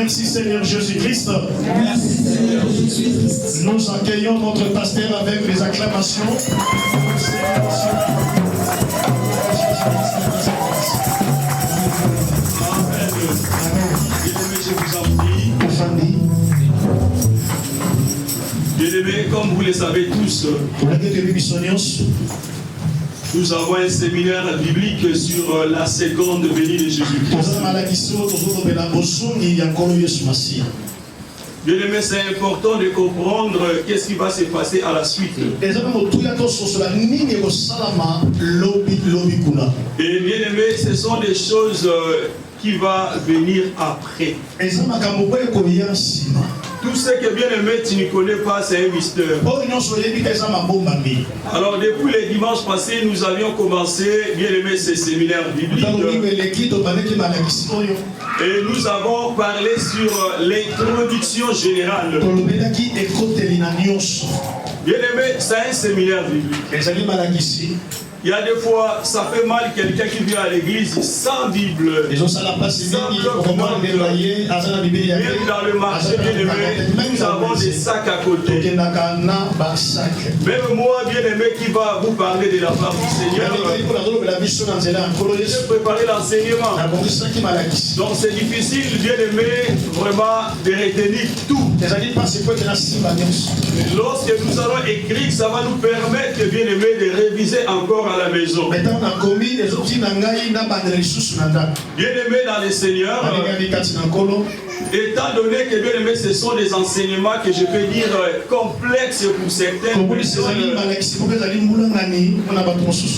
Merci Seigneur Jésus-Christ. Nous accueillons notre pasteur avec les acclamations. Bien-aimés, comme vous le savez tous, nous avons un séminaire biblique sur la seconde venue de Jésus-Christ. Bien-aimés, c'est important de comprendre qu'est-ce qui va se passer à la suite. Et bien-aimés, ce sont des choses qui vont venir après. Tout ce que bien-aimé, tu ne connais pas, c'est un mystère. Alors, depuis les dimanches passés, nous avions commencé, bien-aimé, ce séminaire biblique. Et nous avons parlé sur l'introduction générale. Bien-aimé, c'est un séminaire biblique. Il y a des fois, ça fait mal quelqu'un qui vient à l'église sans Bible. Même dans le marché, bien-aimé, nous avons des sacs à côté. Même moi, bien-aimé, qui va vous parler de la part du Seigneur, j'ai préparé l'enseignement. Donc c'est difficile, bien-aimé, vraiment de retenir tout. Lorsque nous allons écrire, ça va nous permettre, bien-aimé, de réviser encore à la maison. Bien-aimé dans le Seigneur, étant donné que, bien-aimé, ce sont des enseignements que je peux dire complexes pour certaines personnes.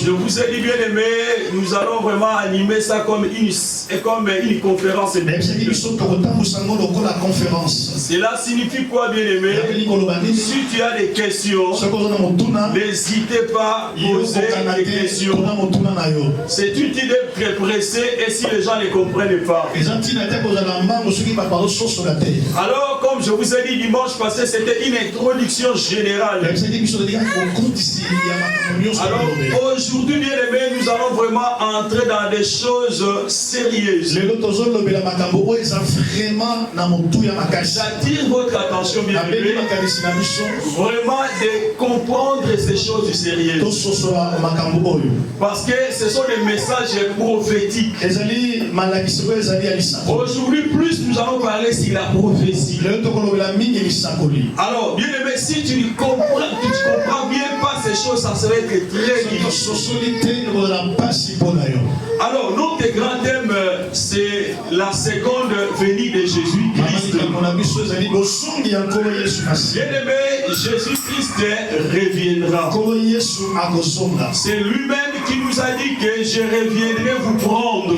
Je vous ai dit, bien-aimé, nous allons vraiment animer ça comme une conférence. Cela signifie quoi, bien-aimé? Si tu as des questions, n'hésitez pas à poser des questions. C'est une idée très pressée et si les gens ne comprennent pas. Alors, comme je vous ai dit dimanche passé, c'était une introduction générale. Alors, aujourd'hui, bien aimé, nous allons vraiment entrer dans des choses sérieuses. J'attire votre attention, bien aimé, vraiment de comprendre ces choses sérieuses. Parce que ce sont des messages prophétiques. Aujourd'hui, plus nous allons parler sur la prophétie. Alors, bien aimé, si tu ne comprends bien pas ces choses, ça serait très difficile. Alors, notre grand thème, c'est la seconde venue de Jésus-Christ. Bien aimé, Jésus-Christ reviendra. C'est lui-même qui nous a dit que je reviendrai vous prendre.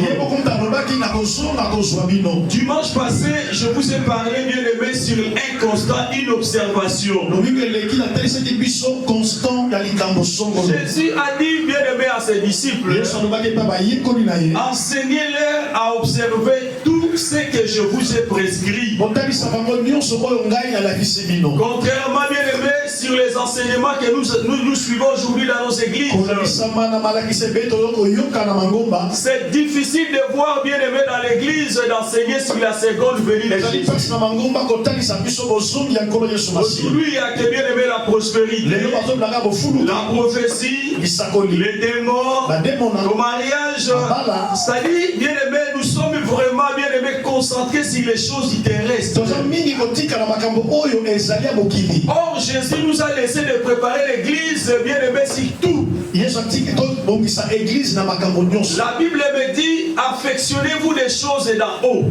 Dimanche passé, je vous ai parlé, bien aimé, sur un constat, une observation. Jésus a dit, bien aimé, à ses disciples, enseignez-leur à observer tout ce que je vous ai prescrit. Contrairement, bien aimé, sur les enseignements que nous suivons aujourd'hui dans nos églises, c'est difficile de voir, bien aimé, dans l'église d'enseigner sur la seconde venue de Jésus. Aujourd'hui, il y a que, bien aimé, la prospérité, la prophétie, les démons, le mariage. C'est-à-dire, bien aimé, nous sommes vraiment, bien aimé, concentrés sur les choses terrestres. Or, Jésus nous a laissé de préparer l'église, bien aimé, sur tout. La Bible me dit, affectionnez-vous des choses d'en haut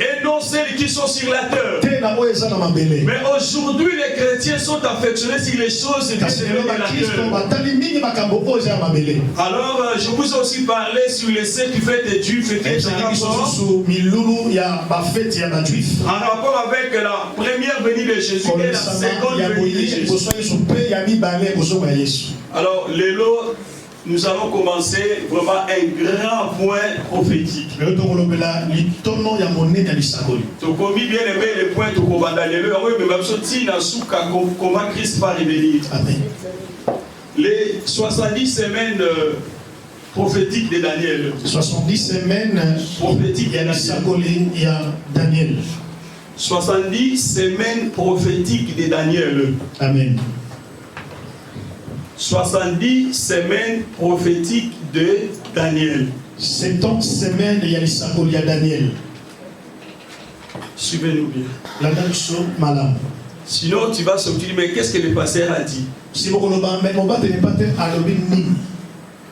et non celles qui sont sur la terre. Mais aujourd'hui, les chrétiens sont affectionnés sur les choses de la terre. Alors, je vous ai aussi parlé sur les saints qui fêtent des Juifs en rapport avec la première venue de Jésus et la seconde venue de Jésus. Alors, Lélo, nous allons commencer vraiment un grand point prophétique. Tokomi bien aimé les points Tokobanda Lélo, comment Christ va revenir. Les 70 semaines prophétiques de Daniel. 70 semaines prophétiques de Daniel. 70 semaines prophétiques de Daniel. Amen. 70 semaines prophétiques de Daniel. 70 semaines il y a Daniel. Suivez-nous bien. La nation malade. Sinon tu vas sortir, mais qu'est-ce que le pasteur a dit? Si vous voulez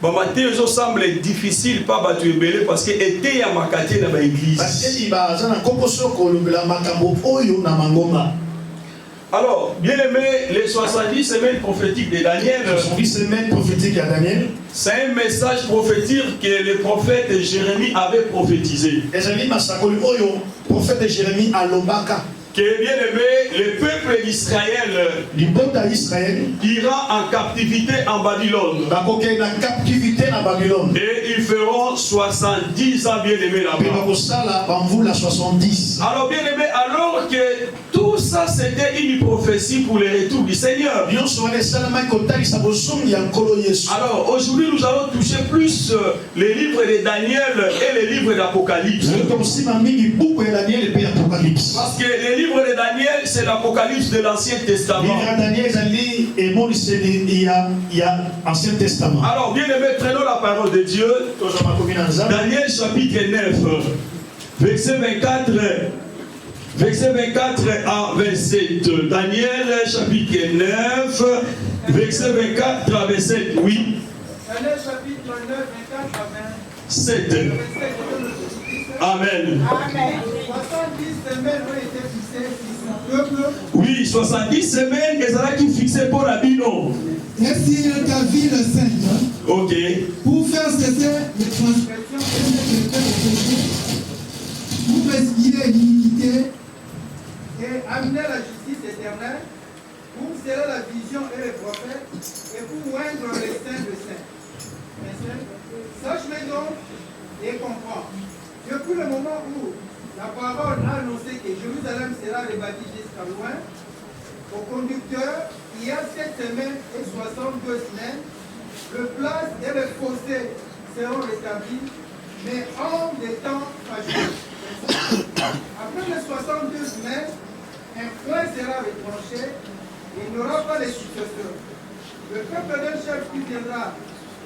bon, Matthieu semble difficile pas battre belé parce que était à ma quartier dans l'église. Alors, bien aimé, les 70 semaines prophétiques de Daniel, 70 semaines prophétiques à Daniel, c'est un message prophétique que le prophète Jérémie avait prophétisé. Prophète Jérémie à Lobaka. Que bien aimé, le peuple d'Israël ira en captivité en Babylone. Et ils feront 70 ans bien aimé là-bas. Alors bien aimé, alors que tout ça c'était une prophétie pour le retour du Seigneur. Alors aujourd'hui nous allons toucher plus les livres de Daniel et les livres d'Apocalypse. Parce que les livres de Daniel, c'est l'Apocalypse de l'Ancien Testament. Alors, bien aimé, prenons la parole de Dieu. Daniel chapitre 9, verset 24. Verset 24 à 27. Daniel chapitre 9, verset 24 à 27. Oui. Daniel chapitre 9, 24 à 27. Amen. Amen. 70 semaines ont été fixées sur son peuple. Oui, 70 semaines, et ça qui fixé pour la bino. Ainsi ta ville sainte. Ok. Pour faire cesser les transgressions et les péchés, pour essuyer l'iniquité et amener la justice éternelle, pour sceller la vision et les prophètes, et pour oindre les saints de saints. Sache donc et comprends. Depuis le moment où la parole a annoncé que Jérusalem sera rebâtie jusqu'à loin, au conducteur, il y a 7 semaines et 62 semaines, le place et le fossé seront rétablis, mais en des temps fâcheux. Après les 62 semaines, un point sera retranché et il n'y aura pas de successeur. Le peuple d'un chef qui viendra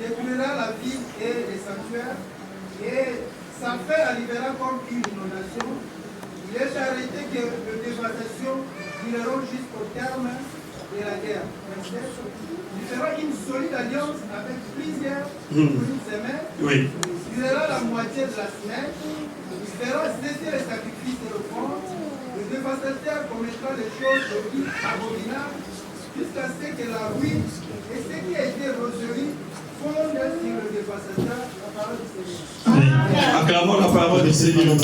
détruira la ville et les sanctuaires, et sa fait arrivera comme une inondation. Il est arrêté que les dévastations dureront jusqu'au terme de la guerre. Il fera une solide alliance avec plusieurs pour une semaine. Oui. Il durera la moitié de la semaine. Il fera cesser les sacrifices et l'offrande. Le dévastateur commettra les choses les plus abominables jusqu'à ce que la ruine et ce qui a été roseri fondent sur le dévastateur. La parole du Seigneur. Acclamons la parole du Seigneur.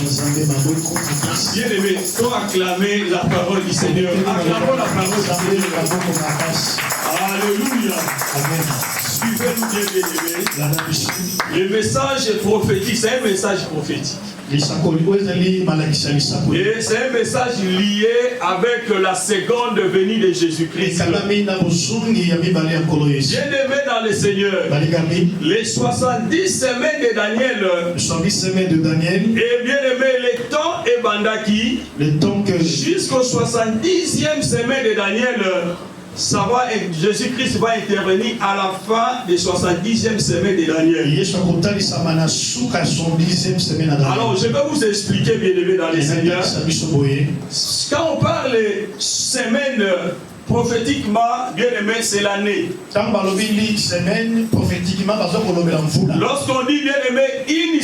Bien aimé, faut acclamer la parole du Seigneur. Acclamons la parole du Seigneur. Alléluia. Amen. Suivez-nous bien, bien aimé. Le message prophétique, c'est un message prophétique. Et c'est un message lié avec la seconde venue de Jésus-Christ. Bien aimé dans le Seigneur, les 70 semaines de Daniel, et bien aimé, le temps est bandaki, jusqu'au 70e semaine de Daniel. Jésus-Christ va intervenir à la fin des 70e semaine de Daniel. Alors, je vais vous expliquer, bien aimé dans les Seigneurs. Quand on parle de semaine prophétiquement, bien aimé, c'est l'année. Lorsqu'on dit, bien aimé, une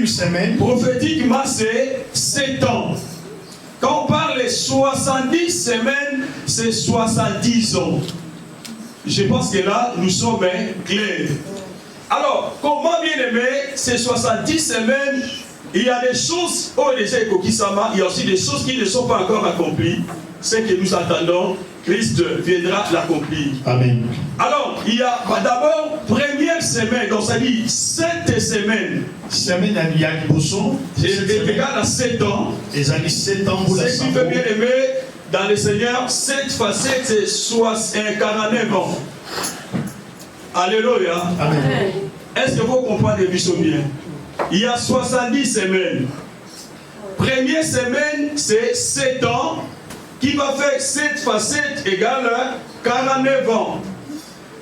semaine, prophétiquement, c'est 7 ans. Quand on parle de 70 semaines, c'est 70 ans. Je pense que là, nous sommes clairs. Alors, comment bien aimé, ces 70 semaines, il y a des choses, il y a aussi des choses qui ne sont pas encore accomplies. Ce que nous attendons, Christ viendra l'accomplir. Amen. Alors, il y a d'abord première semaine, donc ça dit 7 semaines. C'est égal à 7 ans. Ce qui fait bien aimer dans le Seigneur, 7 fois 7, c'est 49 ans. Alléluia. Amen. Est-ce que vous comprenez bien? Il y a 70 semaines. Première semaine, c'est 7 ans, qui va faire 7 fois 7 égale 49 ans.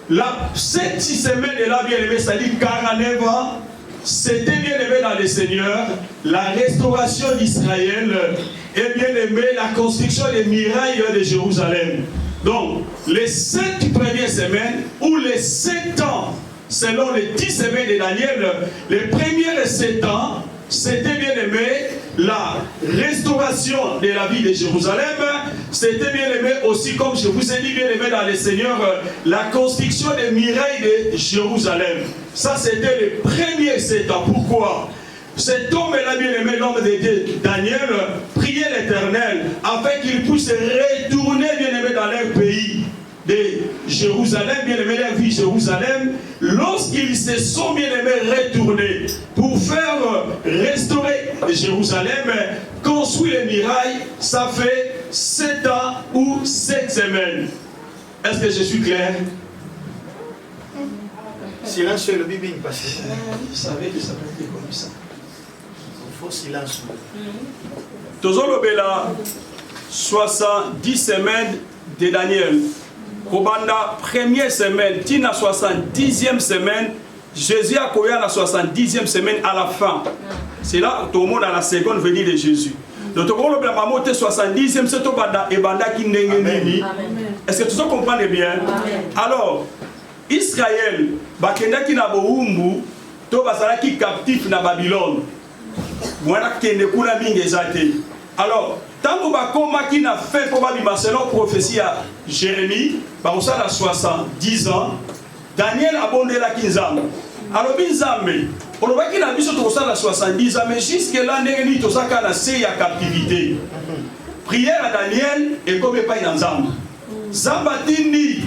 La 7 semaines est là, bien aimé, c'est-à-dire 49 ans. C'était bien aimé dans le Seigneur, la restauration d'Israël et bien aimé la construction des murailles de Jérusalem. Donc, les 7 premières semaines ou les 7 ans, selon les 10 semaines de Daniel, les premiers 7 ans, c'était bien aimé la restauration de la vie de Jérusalem. C'était bien aimé aussi, comme je vous ai dit, bien aimé dans le Seigneur, la construction des murailles de Jérusalem. Ça, c'était les premiers 7 ans. Pourquoi? Cet homme-là, bien aimé, l'homme de Dieu, Daniel, priait l'Éternel afin qu'il puisse retourner, bien aimé, dans leur pays de Jérusalem, bien aimé, leur vie Jérusalem, lorsqu'ils se sont bien aimés retournés pour faire restaurer Jérusalem, construire les murailles, ça fait 7 ans ou 7 semaines. Est-ce que je suis clair? Silence sur le bibing, parce que Je savais que ça peut être comme ça. il faut silence. Toujours le Bela, 70 semaines de Daniel. Kobanda, première semaine, Tina 70e semaine, Jésus a couru à la 70e semaine à la fin. C'est là tout le monde à la seconde venue de Jésus. Donc, tout le monde a monté 70e, c'est tout banda et banda qui n'est pas. Est-ce que tout ça comprend bien? Alors, Israël, bakenda ki na boumbu, to basala ki captif na Babylone. Voilà kende kuna mingi ezate. Alors, tant que bakoma ki na fait pour babima selon prophétie à Jérémie, ba osala 70 ans, Daniel a bondé la kinzam. Alors binzambe, on voit qu'il a vu sur 70 ans, mais jusque là n'est to saka na se ya captivité. Prière à Daniel et comme pas dans Zamba. Zambatini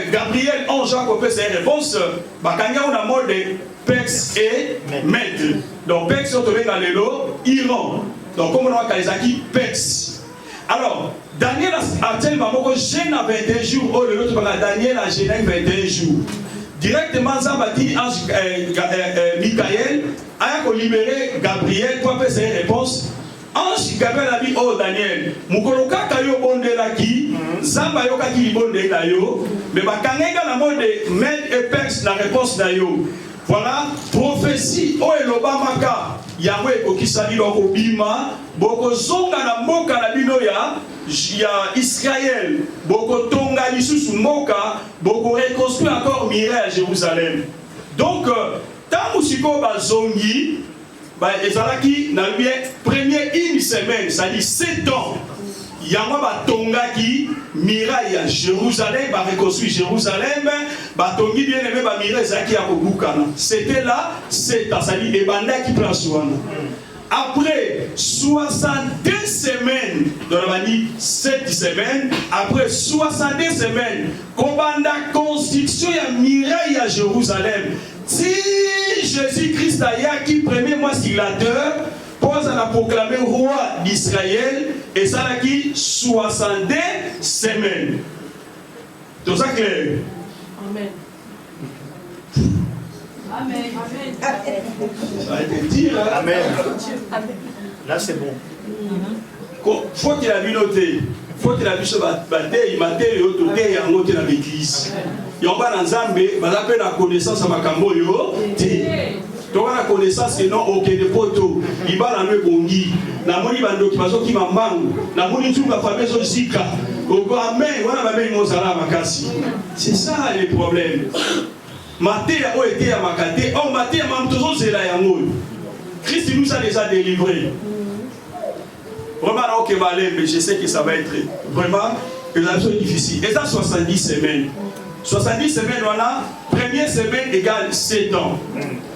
Gabriel, ange a coupé ses réponses. Bakanya on a mort de Pex et Med. Donc Pex sont tombés dans l'élo, Iran. Donc comme on a Kalizaki, Pex. Alors, Daniel a tellement gêné à 21 jours. Oh, le autre, Daniel a gêné 21 jours. Directement, Zambati, Michael, a libéré Gabriel pour faire ses réponses. Ange Gabriel a dit, oh Daniel, Mukoloka kayo bonde la ki, Zamba yo kaki bonde la yo, mais bakangega la mode de Med et Pex la réponse na yo. Voilà, prophétie, oh elobamaka, Yahweh okisali lo obima, boko zonga na moka na bino ya Israël, boko tonga lisusu moka, boko reconstruire encore miraille à Jérusalem. Donc, tant musiko bazongi, ezalaki na bien première une semaine, ça dit 7 ans. Yama batongaki miraille à Jérusalem, ba reconstruire Jérusalem, batongi bien aimé ba miraille zaki à Kobukana. C'était là 7 ans, ça dit ebanda qui prend soin. Après 62 semaines, dans la manie 7 semaines, après 62 semaines, Kobanda construction ya miraille à Jérusalem. Si Jésus-Christ a qui premier mois signateur, pose à la proclamer roi d'Israël, et ça a qui 62 semaines. Tout ça clair? Amen. Amen. Ça va être dire. Amen. Là c'est bon. Faut qu'il a vu noter. Faut qu'il a vu ce bataille, il m'a dit, il a noté dans l'église. Il y a un Zambé, il a la connaissance à Makambo. Tu as la connaissance que non, ok, de poteau. Il va dans le bongi. Na moni bando qui paso qui m'ambango. Na moni tout la famille so zika. Amen. Voilà ma mère mozala makasi. C'est ça le problème. Maté a été à Makate. Oh maté a mam toujours c'est là yango. Christ nous a déjà délivré. Vraiment, mais je sais que ça va être vraiment une action difficile. Et ça, 70 semaines. 70 semaines, voilà. Première semaine égale 7 ans.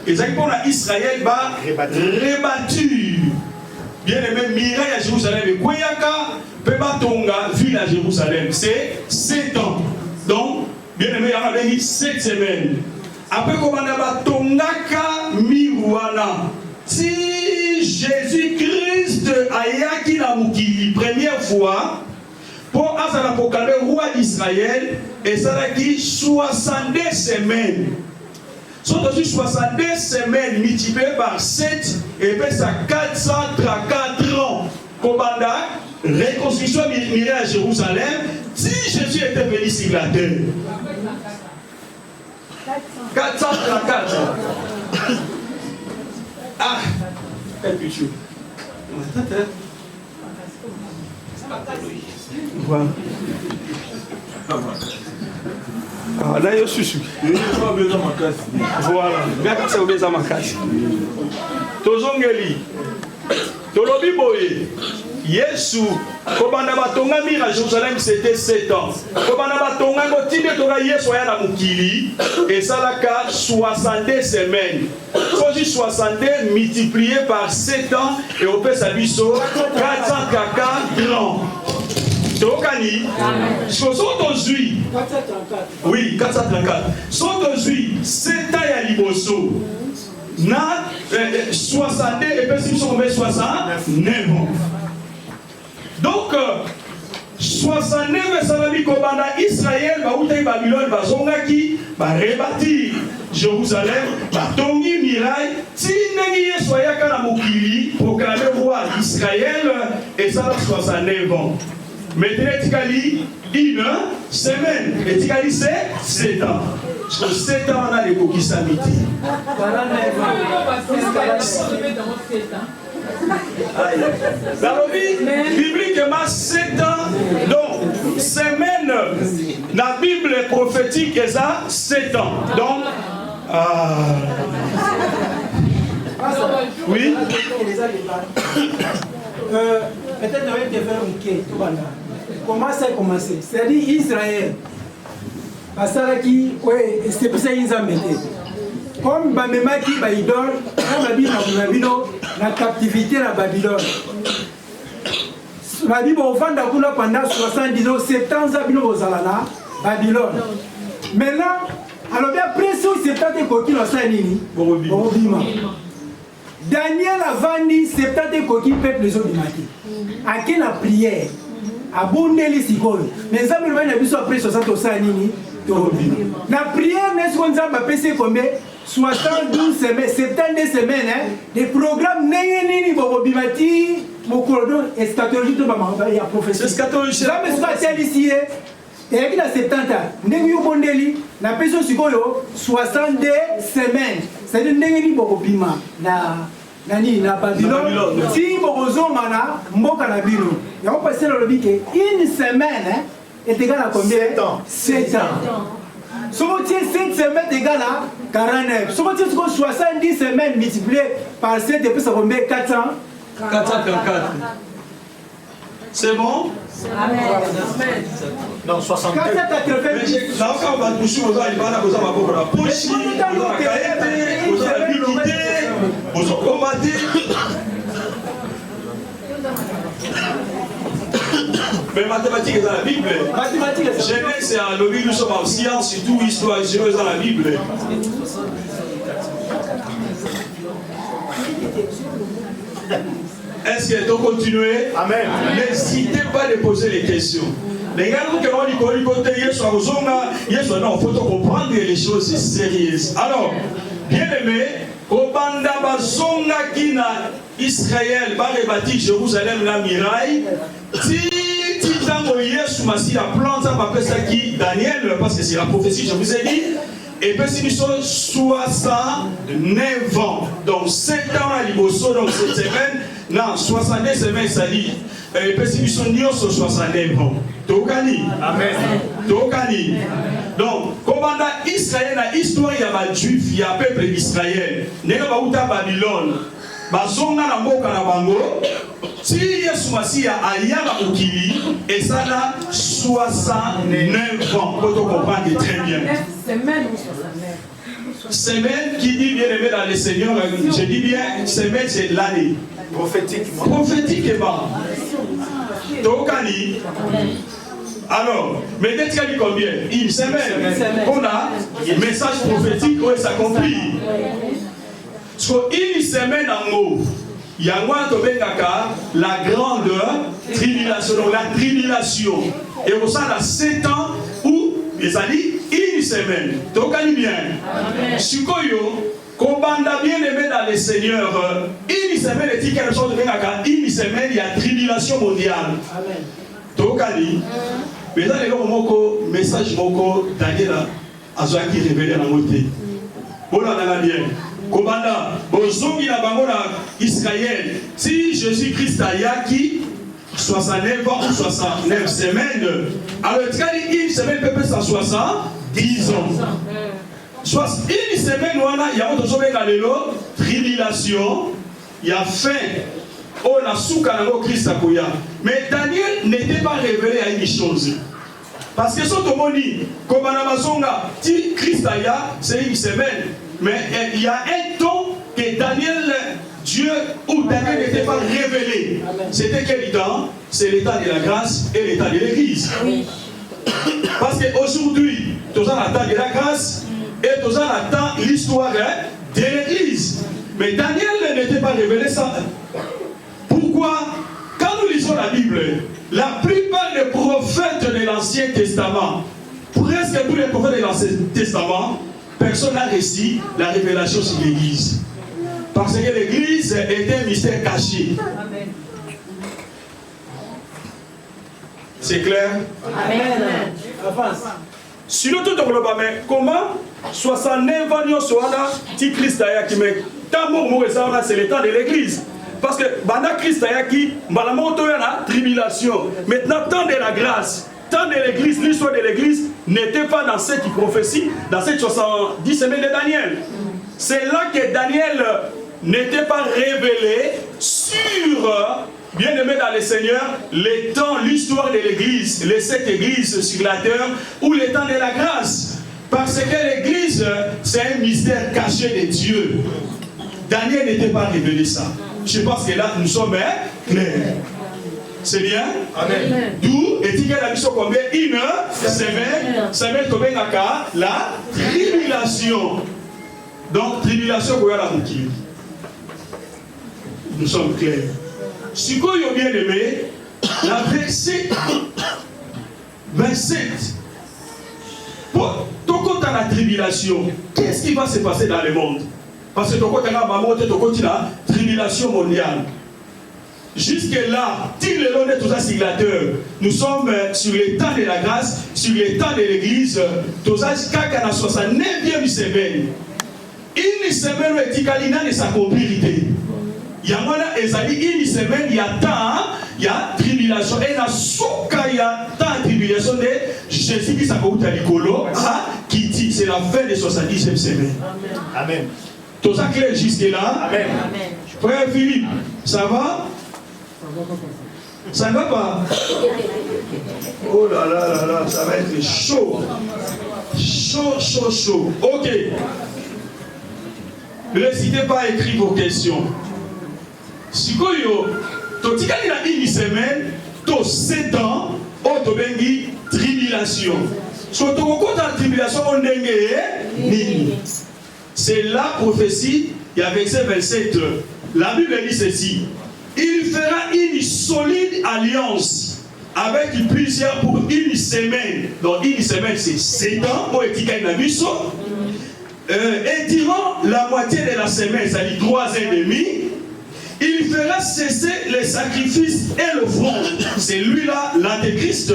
Et ça, pour Israël va rebattu. Bien aimé, miraille à Jérusalem. Et Kweyaka, Pebatonga, ville à Jérusalem. C'est 7 ans. Donc, bien aimé, on a dit 7 semaines. Après, comme on a Tongaka Miwana. Si Jésus-Christ a yaki la mukili première fois, pour Azala proclamer roi d'Israël, et ça a dit 62 semaines. Sont aussi 62 semaines multipliées par 7, et puis ça 434 ans. Kobanda, reconstruction mirée à Jérusalem, si Jésus était venu sur la terre. 434 ans. Ah, quelque chose. Voilà. Ah, là, il y a susu. Voilà. Bien que c'est obéissant ma casse. Tozongeli. Tolobi boye. Yesu. Kobanda batonga mira Jérusalem c'était 7 ans. Kobanda batonga ngotinde toka Yesu ya na mukili. Et ça la 62 semaines. Soji 62 multiplié par 7 ans et au peut s'abisso 440 ans. Tokani, sont aujourd'hui, oui, 434, sont aujourd'hui 7 ans à Liboso, na 62 et puis ils sont 69 ans. Donc, 69 salami kobanda Israël, Baouté Babylone, Bazongaki, rebâtir Jérusalem, Batongi Mirail, Tinegi Soyaka na Mokili, proclamé roi d'Israël, et ça 69 ans. Maintenant, Tikali, une semaine. Et Tikali, c'est 7 ans. Sur 7 ans, on a des coquilles samedi. Dans le vie, bibliquement, 7 ans. Donc, semaine, la Bible prophétique est à 7 ans. Donc, oui. Peut-être on va te faire une quête. Comment ça a commencé? C'est-à-dire Israël. Parce que c'est pour ça qu'ils ont mis. Comme Bamema qui est idole, la captivité à Babylone. La Bible a pendant 70 ans, 70 ans à Babylone. Maintenant, alors après ça, 70 ans, Daniel a vendu 70 coquilles peuple les autres du matin. À quelle prière? À Bondeli Sikol. Mais ça me va plus après 60 ans. La prière n'est pas passé combien? 72 semaines, 72 semaines. Des programmes n'est pas bimati, mon cordon eschatologie de maman, il y a professeur. Eschatologie. Ça me soit ici. Et avec la 70 ans, Nengu Bondeli, la personne Sikoyo, 62 semaines. C'est-à-dire Nengu Bobima, na Babylone. Si Bobozo Mana, Mboka na Bino. Et on passe le lobby une semaine est égale à combien? 7 ans. Si on tient 7 semaines égale à 49. Si on tient 70 semaines multipliées par 7, et puis ça combien? 400? 434. C'est bon? Amen. Non, 62. Mais mathématiques est dans la Bible. Genèse et Alobi, nous sommes en science, surtout histoire est dans la Bible. Est-ce que tu continuer? Amen. N'hésitez pas à poser les questions. Les gars, nous avons dit il faut comprendre les choses sérieuses. Alors, bien aimé, Obanda Bazonga Kina Israël, Barebati, Jérusalem, la miraille, Titango Yesu Massi, la plante, ça m'appelle ça qui Daniel, parce que c'est la prophétie, je vous ai dit. Et puis si nous sommes 69 ans, donc 7 ans à Liboso, donc cette semaine, non, 62 semaines, ça dit. Et puis si nous sommes 69 ans. Tokani. Amen. Tokani. Donc, commandant Israël, la histoire, il y a des Juifs, il y a un peuple d'Israël. N'est pas où Babylone. Bazonga na mboka na bango. Si Yesu Massi a ayana mukili, et ça là 69 ans. Pour te comprendre très bien. Semaine qui dit bien aimé dans le Seigneur, je dis bien, semaine c'est l'année. Prophétiquement. Prophétiquement. Tokani. Alors, mais dès qu'il y a combien? Une semaine. On a un message prophétique où ça accomplit. Sur une semaine en haut, Yangwa Tobengaka, la grande tribulation. Donc la tribulation. Et pour ça, là, 7 ans ou, les amis, une semaine. Donc, on bien. Sukoyo, Kobanda bien aimé dans le Seigneur, une semaine, et quelque chose de une semaine, il y a tribulation mondiale. Donc, on dit, mais dans les message Moko, Daniel, Azoa qui révèle la montée. Bon, on a bien. Commandant, bonjour, il a Israël. Si Jésus-Christ a yaki 69 ans ou 69 semaines, alors une semaine peut être 170 ans. Une semaine, il y a autre tribulation, il y a faim. On a soukanago Christ à Koya. Mais Daniel n'était pas révélé à une chose. Parce que son tomoni, comme Anamazonga, si Christ a ya, c'est une semaine. Mais il y a un temps que Daniel, Dieu ou Daniel n'était pas révélé. C'était quel temps? C'est l'état de la grâce et l'état de l'église. Oui. Parce qu'aujourd'hui, tous en attendent de la grâce et tous en attendent l'histoire de l'église. Mais Daniel n'était pas révélé ça. Pourquoi? Quand nous lisons la Bible, la plupart des prophètes de l'Ancien Testament, presque tous les prophètes de l'Ancien Testament, personne n'a réussi la révélation sur l'église. Parce que l'église est un mystère caché. Amen. C'est clair? Amen. Avance. Sinon, tout le monde, mais comment 69 ans, si Christ a qui met c'est le temps de l'église. Parce que Banda Christ a qui, la tribulation. Maintenant, temps de la grâce. Tant de l'église, l'histoire de l'église n'était pas dans cette prophétie, dans cette 70 semaines de Daniel. C'est là que Daniel n'était pas révélé sur, bien aimé dans le Seigneur, les temps, l'histoire de l'église, les 7 églises sur la terre, ou les temps de la grâce. Parce que l'église, c'est un mystère caché de Dieu. Daniel n'était pas révélé ça. Je pense que là, nous sommes clairs. C'est bien? Amen. D'où est-il la mission combien? Une semaine combien la tribulation. Donc, tribulation, quoi la routine? Nous sommes clairs. Si vous avez bien aimé, la verset 27. Pour ton la tribulation, qu'est-ce qui va se passer dans le monde? Parce que ton côté la tribulation mondiale. Jusque-là, dit le long de tous les siglateurs, nous sommes sur les temps de la grâce, sur les temps de l'église, tous les 69e semaine. Une semaine où il y a sa compérité. Il y a une semaine, il y a temps, il y a tribulation. Et il y a tant de tribulation de Jésus qui s'accorde qui dit c'est la fin de 70e semaine. Amen. Tout ça clair jusque-là. Amen. Frère Philippe, ça va? Ça ne va pas? Oh là là là là, ça va être chaud. Chaud. Ok. N'hésitez pas à écrire vos questions. Si vous avez une semaine, tu 7 ans, tu as une tribulation. Si tu as une tribulation, c'est la prophétie, il y a verset 27. La Bible dit ceci. Il fera une solide alliance avec plusieurs pour une semaine. Donc une semaine c'est 7 ans pour étiqueter la mission. Et durant la moitié de la semaine, c'est-à-dire 3 ans et demi, il fera cesser les sacrifices et l'offrande. C'est lui-là, l'antéchrist.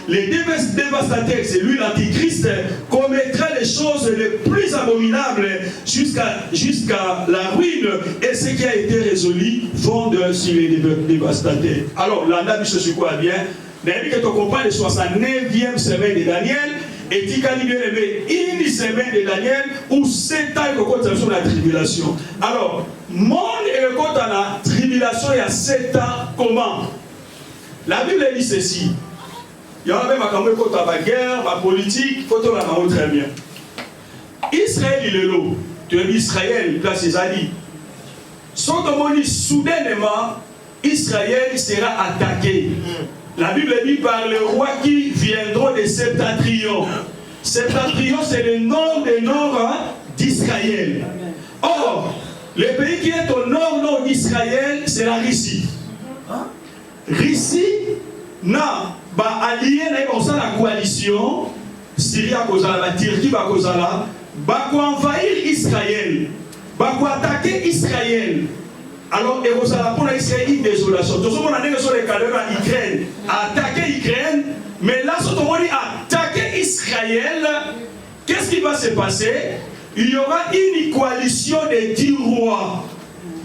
Les dévastateurs, c'est lui l'antéchrist, commettra les choses les plus abominables jusqu'à la ruine. Et ce qui a été résolu fonde sur les dévastateurs. Alors, l'anda dit ce quoi bien. D'ailleurs, que tu comprends les 69e semaine de Daniel, et tu as une semaine de Daniel où 7 ans de compte sur la tribulation. Alors, monde et le compte à la tribulation, il y a 7 ans, comment? La Bible dit ceci. Il y a même la guerre, la politique, il faut tout très bien. Israël, il est là. Tu es Israël, place ses alliés. Sans te soudainement, Israël sera attaqué. La Bible dit par les rois qui viendront de Septentrion. Septentrion, c'est le nom des noms d'Israël. Or, Le pays qui est au nord d'Israël, c'est la Russie. Russie n'a pas allié dans la coalition. Syrie a causé la Turquie va causer là. Va envahir Israël. Va attaquer Israël. Alors, et vous allez pour Israël une désolation. Tout ce monde a dit que sur les cadres à Ukraine, attaquer Ukraine, mais là, ce qu'on dit attaquer Israël, qu'est-ce qui va se passer? Il y aura une coalition de 10 rois.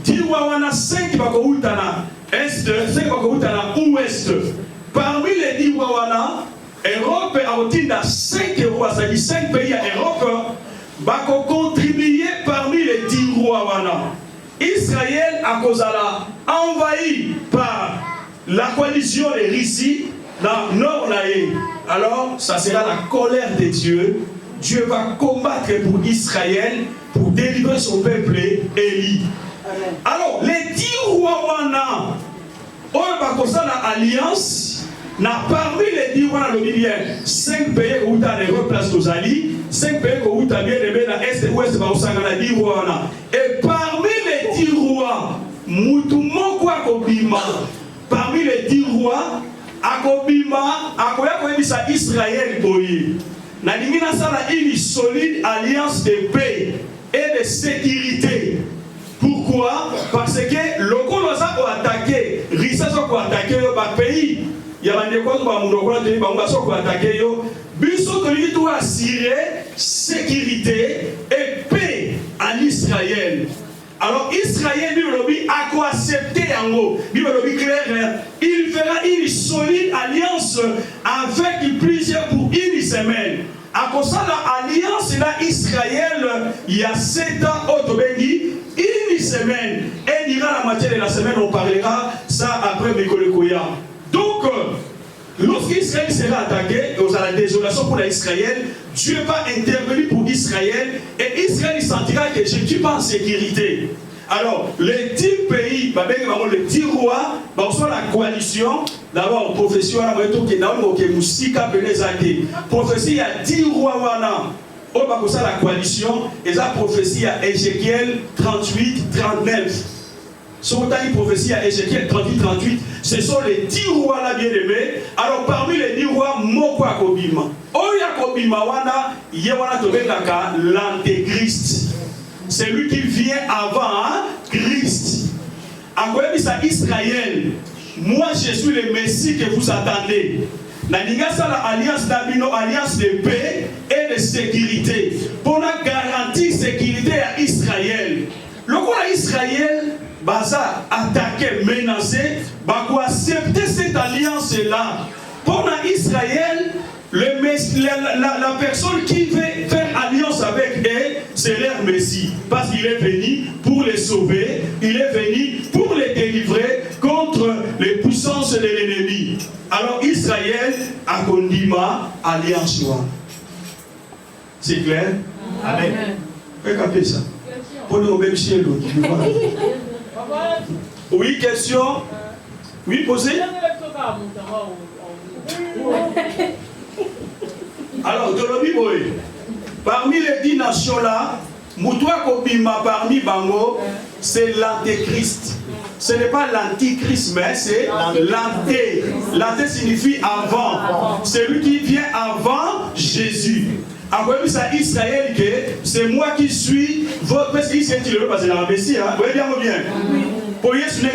10 rois, on a 5 qui vont est, 5 qui vont ouest. Parmi les 10 rois, on a Europe, a 5 rois, c'est-à-dire 5 pays à Europe, vont contribuer parmi les 10 rois. Israël, à cause de la envahi par la coalition des Russie, dans le nord. Alors, ça sera la colère de Dieu. Dieu va combattre pour Israël, pour délivrer son peuple élu. Alors, les 10 rois, on a l'alliance. Parmi les 10 rois, on a bien 5 pays où tu as les replaces aux alliés, 5 pays où tu as bien les dans l'est et l'ouest, et parmi les 10 rois, parmi les 10 rois, Israël une solide alliance de paix et de sécurité. Pourquoi? Parce que le Colosa a attaqué, Rissa a attaqué le pays. Il y a des choses qui ont attaqué. Bissot doit assurer sécurité et paix en Israël. Alors Israël a accepté en haut. Il fera une solide alliance avec plusieurs pour une semaine. À cause de l'alliance là Israël, il y a 7 ans au Tobengi, une semaine. Et durant la moitié de la semaine, on parlera ça après Mekolekoya. Donc, lorsqu'Israël sera attaqué, il y a la désolation pour Israël, Dieu va intervenir pour Israël et Israël sentira que je ne suis pas en sécurité. Alors, les 10 pays, les 10 rois, soit la coalition, d'abord, prophétie, prophétie, il y a 10 rois, on va la coalition, et la prophétie à Ézéchiel 38, 39. Sur la prophétie à Ézéchiel 38, 38, ce sont les 10 rois là bien aimés. Alors parmi les 10 rois, Mokwa Kobima. Oya Kobima wana, Yewana Tobekaka, l'antéchrist. C'est lui qui vient avant Christ. À Israël, moi je suis le Messie que vous attendez. Nanigasa la alliance d'Abino, alliance de paix et de sécurité. Pour la garantie sécurité à Israël. Le roi d'Israël, Baza attaqué, menacé, Bako accepter cette alliance-là. Pour Israël, la personne qui veut faire alliance avec eux, c'est leur Messie. Parce qu'il est venu pour les sauver, il est venu pour les délivrer contre les puissances de l'ennemi. Alors Israël a condima alliance. C'est clair? Amen. Regardez ça. Pour nous même ciel. Oui, question? Oui, posez. Alors, parmi les 10 nations là, Moutoua Kobima parmi Bango, c'est l'antéchrist. Ce n'est pas l'antichrist, mais c'est l'anté. L'anté signifie avant. C'est lui qui vient avant Jésus. Après ça, Israël, c'est moi qui suis votre. Parce qu'il s'est dit, parce que c'est la Messie, hein. Vous voyez bien ou bien? Pour y être je vais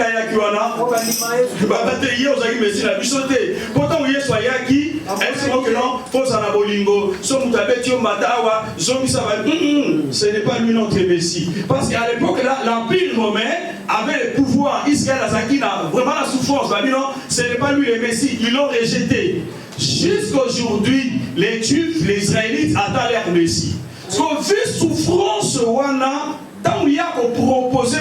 hier aux amis Messie, la bichoté. Pourtant, vous y êtes Yaki, elle se moque non, faut s'en abolingo. Son Moutabetio Matawa, Zombie Sava. Ce n'est pas lui notre Messie. Parce qu'à l'époque, l'Empire romain avait le pouvoir. Israël Azakina, vraiment la souffrance. Non, ce n'est pas lui le Messie. Ils l'ont rejeté. Jusqu'aujourd'hui, les Juifs, les Israélites attendent leur Messie. Parce qu'on fait souffrance, Wana, tant il y a qu'on propose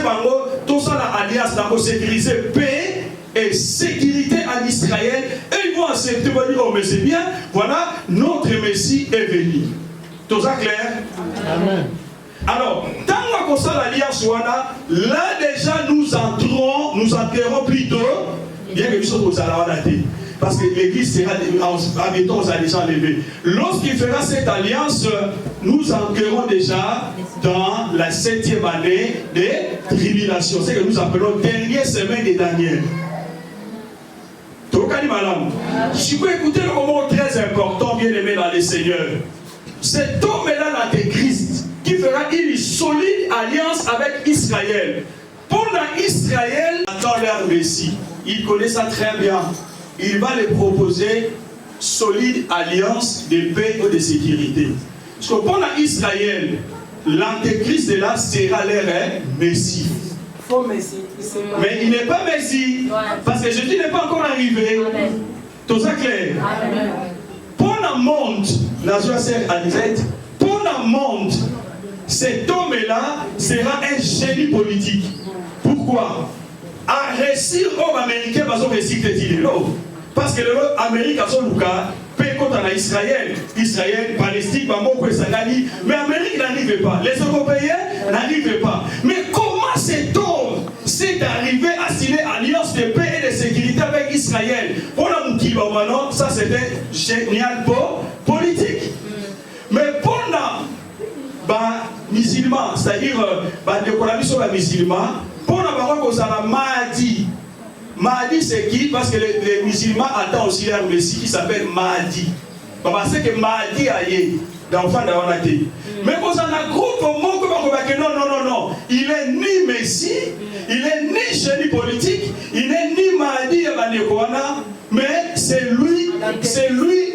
tout ça, l'alliance, pour sécuriser paix et sécurité en Israël. Et ils vont accepter, ils vont dire, oh, mais c'est bien, voilà, notre Messie est venu. Tout ça clair? Amen. Alors, tant qu'on ça l'alliance, Wana, là déjà nous entrons plutôt, bien que nous sommes aux Alawanati. parce que l'église sera bientôt aux allégeances enlevées. Lorsqu'il fera cette alliance, nous entrerons déjà dans la 7e année de tribulation. C'est que nous appelons dernière semaine de Daniel. Je peux écouter le moment très important, bien aimé dans les seigneurs. Cet homme-là, l'antéchrist, qui fera une solide alliance avec Israël. Pendant Israël, attend leur Messie. Il connaît ça très bien. Il va les proposer solide alliance de paix et de sécurité. Parce que pendant Israël, l'antéchrist de là sera leur Messie. Faux Messie. Mais il n'est pas Messie. Parce que Jésus n'est pas encore arrivé. Tout ça clair. Pendant le monde, la joie sert à disette. Pendant le monde, cet homme-là sera un génie politique. Pourquoi? À réussir aux Américains, parce qu'on réussit parce que l'Amérique a son cas, paix contre Israël, Palestine, mais l'Amérique n'arrive pas. Les Européens n'arrivent pas. Mais comment cet homme s'est arrivé à signer alliance de paix et de sécurité avec Israël? Pour la Moukibamano, ça c'était génial politique. Mais pendant les musulmans, c'est-à-dire les coalitions des musulmans, pour la Mahdi. Mahdi c'est qui? Parce que les musulmans attendent aussi leur Messie qui s'appelle Mahdi. Parce que Mahdi a eu d'enfants d'Awanati. Mais quand on a un groupe non. Il est ni Messie, il est ni génie politique, il n'est ni Mahdi mais c'est lui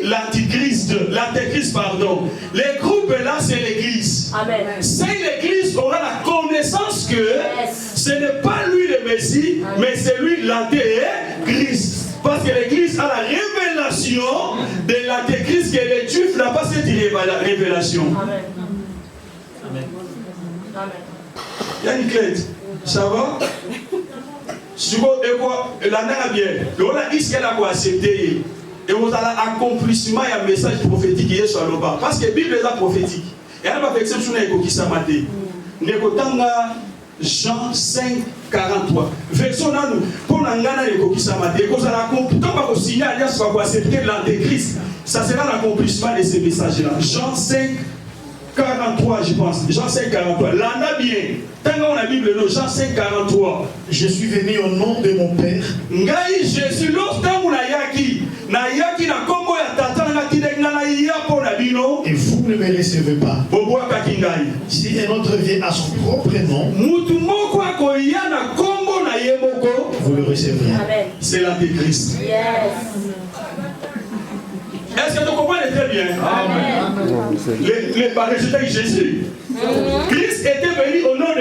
l'antéchrist, pardon. Les groupes là, c'est l'église. C'est l'église aura la connaissance que ce n'est pas lui le Messie, mais c'est lui l'antéchrist. Parce que l'église a la révélation de l'antéchrist, que les juifs n'ont pas cette révélation. Amen. Il y a une clé. Ça va? L'année à bien, on a dit qu'elle a accepté. Et on a l'accomplissement et un message prophétique qui est sur le bas. Parce que la Bible est prophétique. Et elle va faire exception à qui ça m'a dit. Jean 5, 43. Version là nous. Pour l'angana les coquilles ça m'a dit. Quand on a accompli, tant qu'on signe alliance pour accepter l'antéchrist, ça sera l'accomplissement de ces messages-là. Jean 5, 43, je pense. Jean 5, 43. L'ana bien. Tant qu'on a la Bible, Jean 5, 43. Je suis venu au nom de mon Père. Ngai Jésus, lorsqu'on a yaki, na yaki na kombo ya tata na kidekna na yapo na bino. Et vous ne me recevez pas. Boboa kakingai. Si un autre vient à son propre nom, mutu moko akoya na kombo na yemoko, vous le recevrez. C'est l'antéchrist. Yes. Est-ce que tu comprends très bien? Amen. Les rejetés de Jésus. Christ était venu au nom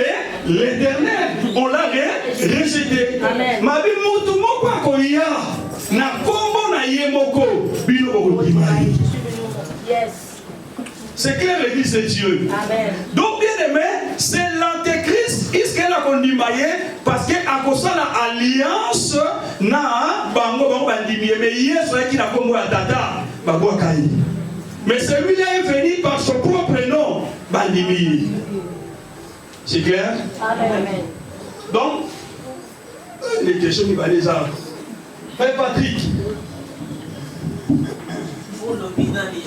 de l'Éternel. On l'a rejeté. Ma vie mutu moko akoya na kombo na yemoko bino boko kimai. Yes. C'est clair l'église de Dieu. Amen. Donc bien aimé, c'est l'antéchrist Israël a condimaye parce que à cause de l'alliance na bango bandimie mais Yesu qui n'a comme tata babo kai. Mais celui-là est venu par son propre nom bandimie. C'est clair? Amen. Donc les questions qui valent les arbres. Frère Patrick. Pour le binani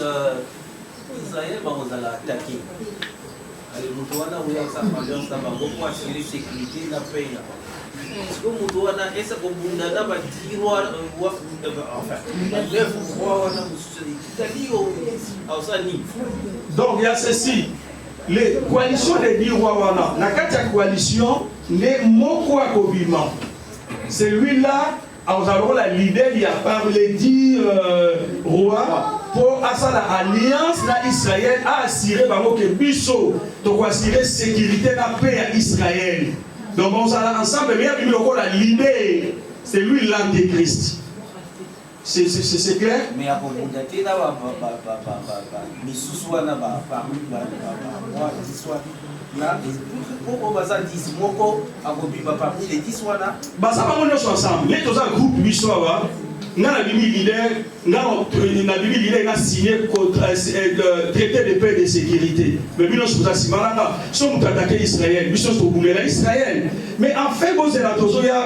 Israël va attaquer. Alors nous devons avoir sa alliance pour assurer la sécurité de la paix. Est-ce que nous devons avoir essa combunda ba tiroir enfin l'œuf roi wana musuli. Donc il y a ceci. Les coalitions de Dirouawana, la quatrième coalition n'est moko akobima. Celui-là, alors la leader il a parlé dit roi pour assurer l'alliance d'Israël a assuré que biso donc assurer la sécurité de la paix à Israël. Donc on s'en ensemble mais il y a la leader, c'est lui l'antéchrist. C'est clair? Mais à Bondate là misuswana ba parmi moi l'histoire là pourquoi on va dire moko akobima parmi les 10 wana bah ça va on est ensemble les deux groupes biso wa na Bible leader a signé traité de paix et de sécurité. Mais nous sommes à Simalanga, sommes attaqués Israël, nous sommes au Israël. Mais en fait, vous êtes à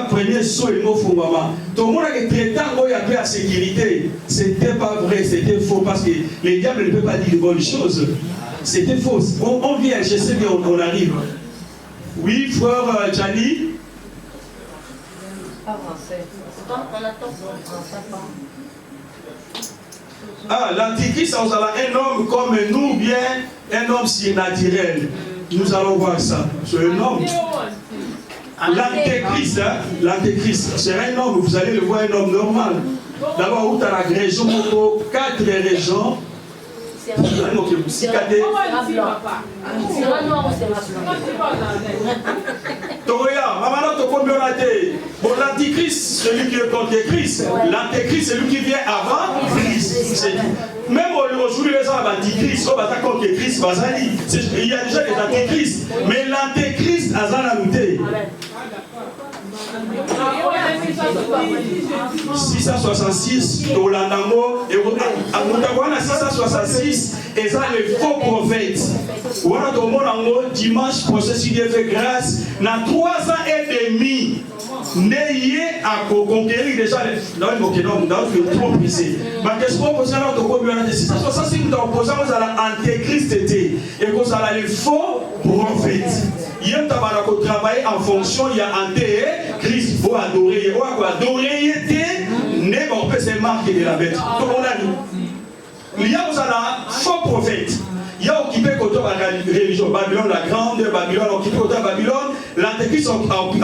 premier saut et mot Fouama. Tout le monde a traité en paix et sécurité. C'était pas vrai, c'était faux parce que les diables ne peuvent pas dire de bonnes choses. C'était faux. On vient, je sais bien, on arrive. Oui, frère Gianni. Ah, l'antichrist, on a un homme comme nous, bien un homme surnaturel. Nous allons voir ça. C'est un homme. L'antéchrist, hein? L'antéchrist, c'est un homme, vous allez le voir, un homme normal. D'abord, où tu as la région, 4 régions. Bon, l'antichrist, celui qui est contre Christ. L'antéchrist, celui qui vient avant Christ. Même aujourd'hui, les gens l'antichrist, on va contre Christ, il y a déjà des antéchrists. Mais l'antéchrist, Azan a noté. 666 Tolanamo et à 666 et ça les faux prophètes. Voilà tout le monde dimanche processus Dieu fait grâce dans 3 ans et demi n'ayez à conquérir déjà les non trop prisé. Ma question pour ça notre communauté 666 nous opposons à l'antéchrist et qu'on a les faux prophètes. Il y a travailler en fonction il y a antéchrist pour adorer ne bon peut se marquer de la bête. Tout le monde a dit. Il y a faux prophètes. Il y a occupé côté la religion. Babylone la grande, Babylone occupé côté Babylone. L'antéchrist a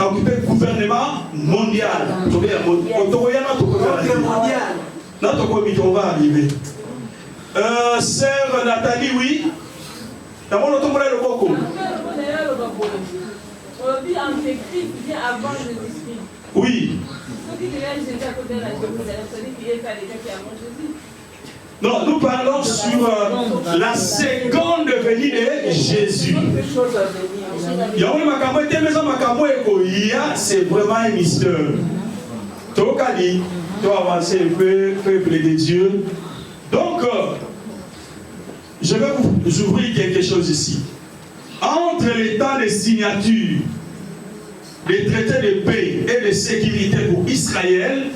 occupé le gouvernement mondial. Notre comité, on va arriver. Sœur Nathalie, oui. D'abord, notre monde est le beaucoup. Oui. Non, nous parlons sur la seconde venue de Jésus. C'est vraiment un mystère. Tokali, tu as avancé un peu, peuple de Dieu. Donc, je vais vous ouvrir quelque chose ici. Entre les temps de signature des traités de paix et de sécurité pour Israël,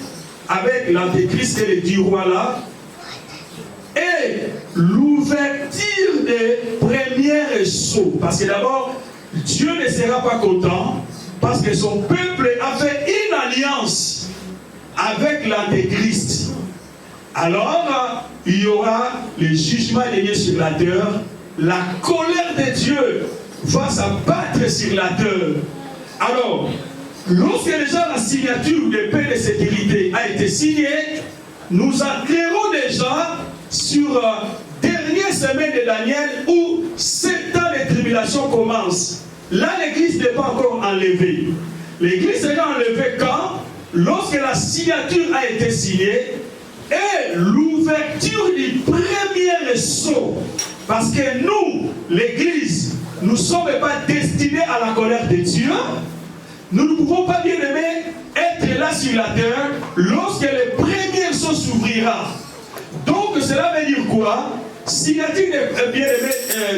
avec l'antéchrist et le dieu roi là, et l'ouverture des premiers sceaux. Parce que d'abord, Dieu ne sera pas content parce que son peuple a fait une alliance avec l'antéchrist. Alors, il y aura le jugement de Dieu sur la terre. La colère de Dieu va s'abattre sur la terre. Alors, lorsque déjà la signature de paix et de sécurité a été signée, nous entrerons déjà sur la dernière semaine de Daniel où 7 ans de tribulation commencent. Là, l'église n'est pas encore enlevée. L'église sera enlevée quand? Lorsque la signature a été signée et l'ouverture du premier sceau. Parce que nous, l'église, nous ne sommes pas destinés à la colère de Dieu. Nous ne pouvons pas, bien aimés, être là sur la terre lorsque le premier sceau s'ouvrira. Donc cela veut dire quoi? Signature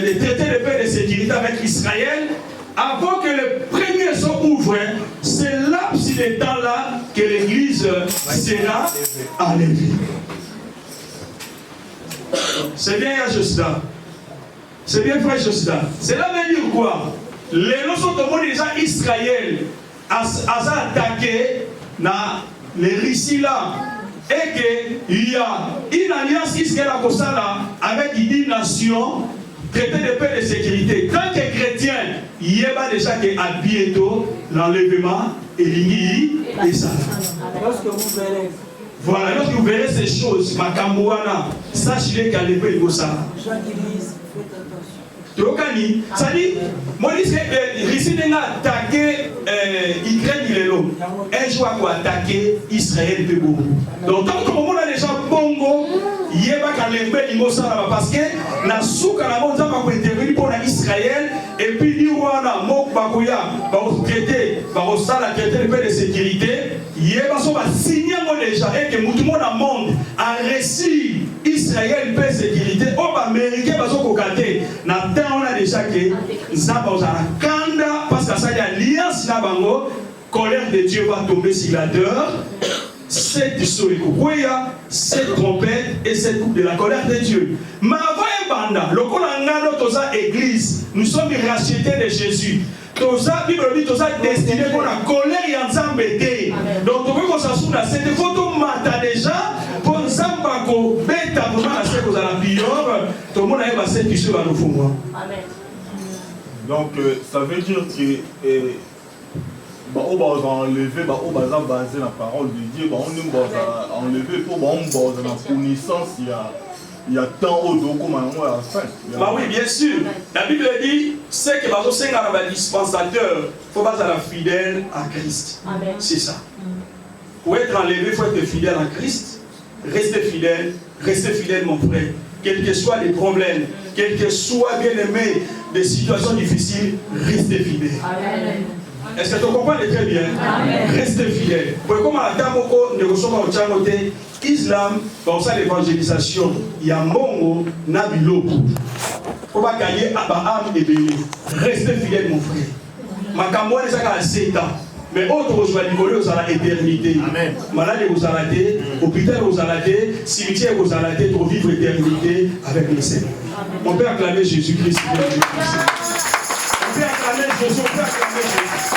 des traités de paix et de sécurité avec Israël, avant que le premier sceau ouvre, c'est là, si le temps-là, que l'église sera enlevée. C'est bien, Josda. C'est bien, frère Josda. Cela veut dire quoi? Les leçons de monde déjà Israël a attaqué dans les récits là. Et qu'il y a une alliance Israël avec 10 nations, traité de paix et de sécurité. Tant que chrétien, il y a déjà qu'à bientôt l'enlèvement et l'igni et ça. Lorsque vous verrez. Voilà, lorsque vous verrez ces choses, Makambouana, sachez qu'à l'épée il faut ça. Jean qui disent, faites attention. Tokani, ça dit, moi je dis que Russie n'a attaqué Ukraine, il est l'homme. Un jour, quoi attaquer Israël, donc tant que on a des gens bongo, yeba kalembe limosala parce que na souka na monza ba ko intervenir pour Israël et puis di wana mok bakuya ba traiter ba sala traiter le de sécurité yeba so ba signer mo déjà et que tout le monde a monde a reçu Israël paix sécurité o ba américain ba so ko kate na temps on a déjà que nzamba ozala kanda parce que ça y alliance na bango colère de Dieu va tomber sur la terre. Cette solikoya, cette trompette et cette coupe de la colère de Dieu. Mais avant banda, le kolangano toza église, nous sommes rachetés de Jésus. Toza Bible dit toza destiné pour la colère et ensemble. Donc on veut qu'on s'assume là. Cette photo mata déjà pour nzamba ko beta vraiment la c'est la pire. Tout le monde a passé qui se va nous foutre. Amen. Donc ça veut dire que on va enlever, on va baser la parole de Dieu, on va enlever pour la connaissance, il y a tant d'autres comme à la fin. Bah oui, bien sûr. La Bible dit, c'est que c'est un dispensateur, il faut pas être fidèle à Christ. C'est ça. Pour être enlevé, il faut être fidèle à Christ. Restez fidèle mon frère. Quels que soient les problèmes, quels que soient bien aimés, des situations difficiles, restez fidèle. Amen. Est-ce que tu comprends très bien? Amen. Restez fidèles. Comme à la Tamoko, nous recevons au Tchamoté, Islam, dans sa l'évangélisation, il y a Mongo, Nabilo. Il ne faut pas gagner Abraham et Béni. Restez fidèles, mon frère. Ma camoine est à 7 ans. Mais autre chose, vous allez l'éternité. Malade, vous allez hôpital, vous allez cimetière, vous allez pour vivre l'éternité avec le Seigneur. On peut acclamer Jésus-Christ. On peut acclamer Jésus. On peut acclamer Jésus.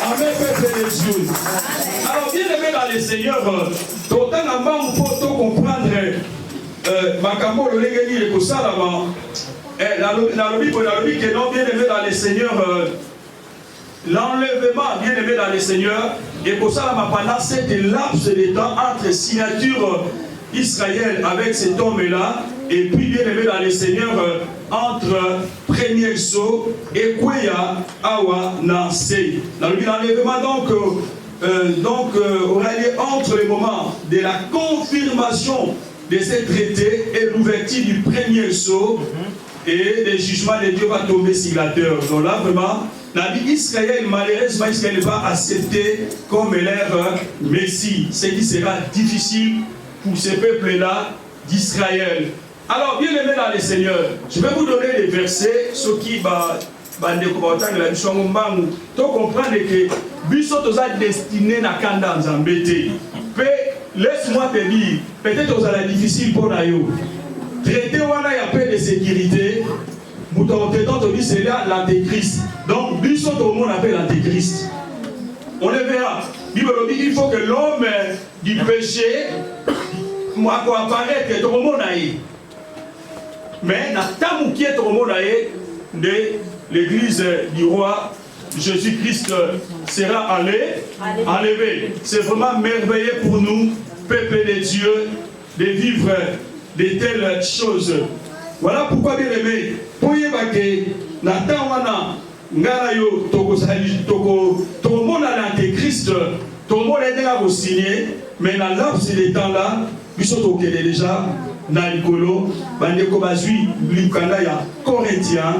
Amen, peuple de Dieu. Alors, bien aimé dans le Seigneur, autant d'abord, il faut comprendre ma camoufle, le légani, le kosalama. La lobby que non, bien aimé dans le Seigneur, l'enlèvement, bien aimé dans le Seigneur, et pour ça, pendant cette laps de temps entre signature Israël avec cet homme-là, et puis bien aimé dans le Seigneur, entre premier saut et Kouya Awa Nansei. Dans l'enlèvement, donc, on a lieu entre le moment de la confirmation de ces traités et l'ouverture du premier saut. Et le jugement de Dieu va tomber sur la terre. Donc là, vraiment, la vie Israël, malheureusement, Israël va accepter comme leur Messie. Ce qui sera difficile pour ce peuple-là d'Israël. Alors, bien aimé dans le Seigneur, je vais vous donner les versets, ceux qui va comprendre que Bissot est destiné à Kanda Nzambete. Laisse-moi te dire, peut-être que c'est difficile pour nous. Traité wana ya paix de sécurité, c'est là l'antéchrist. Donc, Bissot au monde appelle l'antéchrist. On le verra. Il faut que l'homme du péché apparaître tout le monde aille. Mais la tamu qui est au monde aille de l'église du roi Jésus-Christ sera enlevé. C'est vraiment merveilleux pour nous, peuple de Dieu, de vivre de telles choses. Voilà pourquoi, bien aimé, pour y évacuer, Natawana, Ngarayo, tout le monde a l'antéchrist, tout le monde est déjà au signer, mais dans laps de temps-là, ils sont déjà dans le colo, Bandeko Bazui, Lukandaya, Corinthiens.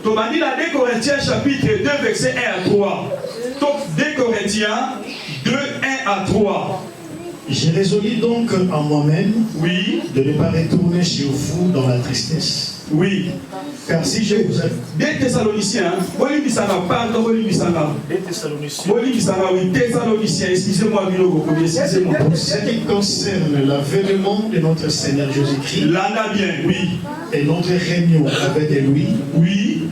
Tomani la 2 Corinthiens chapitre 2 verset 1 à 3. Donc 2 Corinthiens 2, 1 à 3. J'ai résolu donc en moi-même de ne pas retourner chez vous dans la tristesse. Oui. Car si je vous ai... Des Thessaloniciens, excusez-moi, excusez-moi. Pour ce qui concerne l'avènement de notre Seigneur Jésus-Christ, et notre réunion avec lui,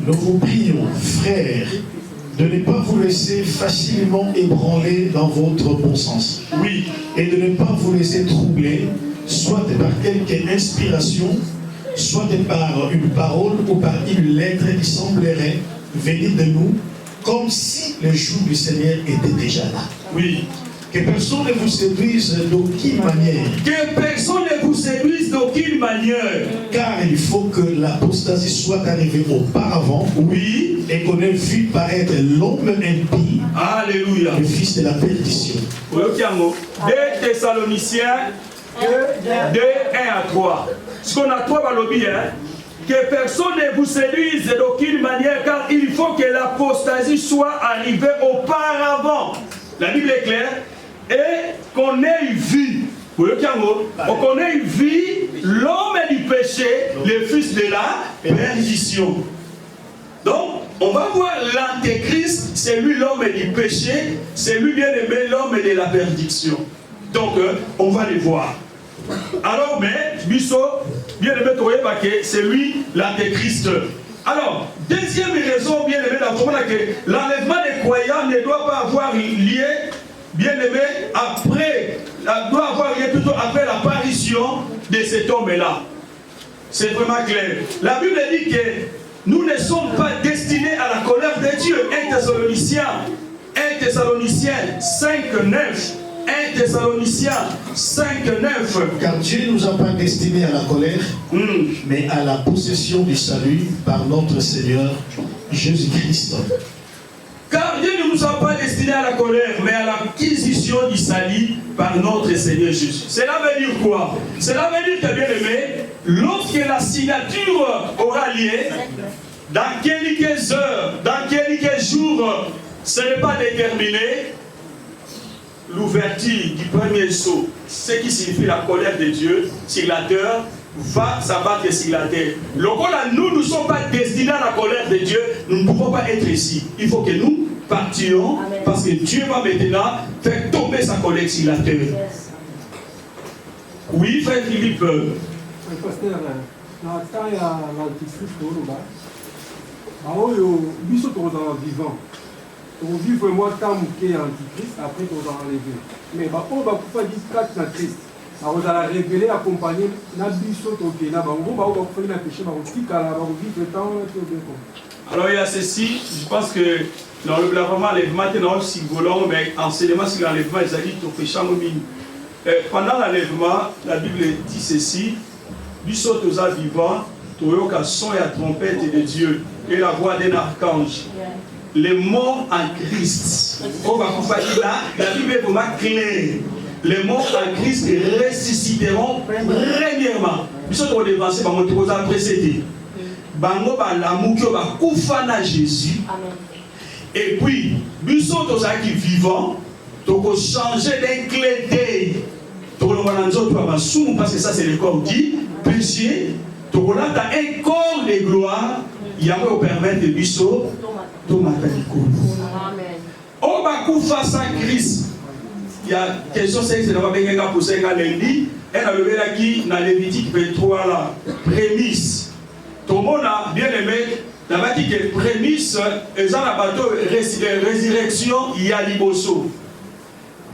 nous vous prions, frères, de ne pas vous laisser facilement ébranler dans votre bon sens. Et de ne pas vous laisser troubler, soit par quelque inspiration, soit par une parole ou par une lettre qui semblerait venir de nous, comme si le jour du Seigneur était déjà là. Que personne ne vous séduise d'aucune manière. Que personne ne vous séduise d'aucune manière. Car il faut que l'apostasie soit arrivée auparavant. Oui. Et qu'on ait vu paraître l'homme impie. Alléluia. Le fils de la perdition. 2 Thessaloniciens 2, 1 à 3. Ce qu'on a 3 balobi, hein. Que personne ne vous séduise d'aucune manière, car il faut que l'apostasie soit arrivée auparavant. La Bible est claire. Et qu'on ait vu, qu'on ait vu l'homme du péché, le fils de la perdition. Donc, on va voir l'antéchrist, c'est lui l'homme du péché, c'est lui bien aimé l'homme de la perdition. Donc, on va les voir. Alors, mais, Bisso, bien aimé, c'est lui l'antéchrist. Alors, deuxième raison, bien aimé, que l'enlèvement des croyants ne doit pas avoir lieu, bien aimé, doit avoir lieu plutôt après l'apparition de cet homme-là. C'est vraiment clair. La Bible dit que nous ne sommes pas destinés à la colère de Dieu. 1 Thessaloniciens 5, 9. 1 Thessaloniciens 5, 9. Car Dieu ne nous a pas destinés à la colère, mais à la possession du salut par notre Seigneur Jésus-Christ. Car Dieu ne nous a pas destinés à la colère, mais à l'acquisition du salut par notre Seigneur Jésus. Cela veut dire quoi? Cela veut dire que, bien aimé, lorsque la signature aura lieu, dans quelques heures, dans quelques jours, ce n'est pas déterminé, l'ouverture du premier saut, ce qui signifie la colère de Dieu sur la terre, va s'abattre sur la terre. Nous ne sommes pas destinés à la colère de Dieu, nous ne pouvons pas être ici. Il faut que nous partions. Amen. Parce que Dieu va maintenant faire tomber sa colère sur la terre. Yes. Oui, frère Philippe. Pasteur, dans le temps, il y a l'antichrist au Loba. Alors, nous sommes vivants. On vit vraiment tant qu'il y a l'antichrist, après on va enlever. Mais on va pouvoir dire 4 dans Christ. On va révéler, accompagner, alors il y a ceci, je pense que dans le l'enlèvement, c'est mais enseignement sur l'enlèvement, ils ont dit pendant l'enlèvement, la Bible dit ceci, du saut aux vivants, tu as son et la trompette de Dieu et la voix d'un archange. Les morts en Christ. On va pouvoir dire là, la Bible est vraiment claire. Les morts en Christ ressusciteront premièrement. Nous sommes devancés par notre chose précédé. Bango ba l'amour qui va koufana Jésus. Et puis, nous sommes tous qui vivants. Donc, on changer d'un clé d'œil. Parce que ça, c'est le corps dit péché. Donc, on a un corps de gloire. Il y a un permettre de Bissot. On va koufa sans Christ. Il y a question c'est que va bien poser un lundi. Elle a levé là qui dans Lévitique 23 là prémisse. Tout le monde a bien aimé. Là-bas qui est prémisse, et ça la bateau résurrection il y a liboso.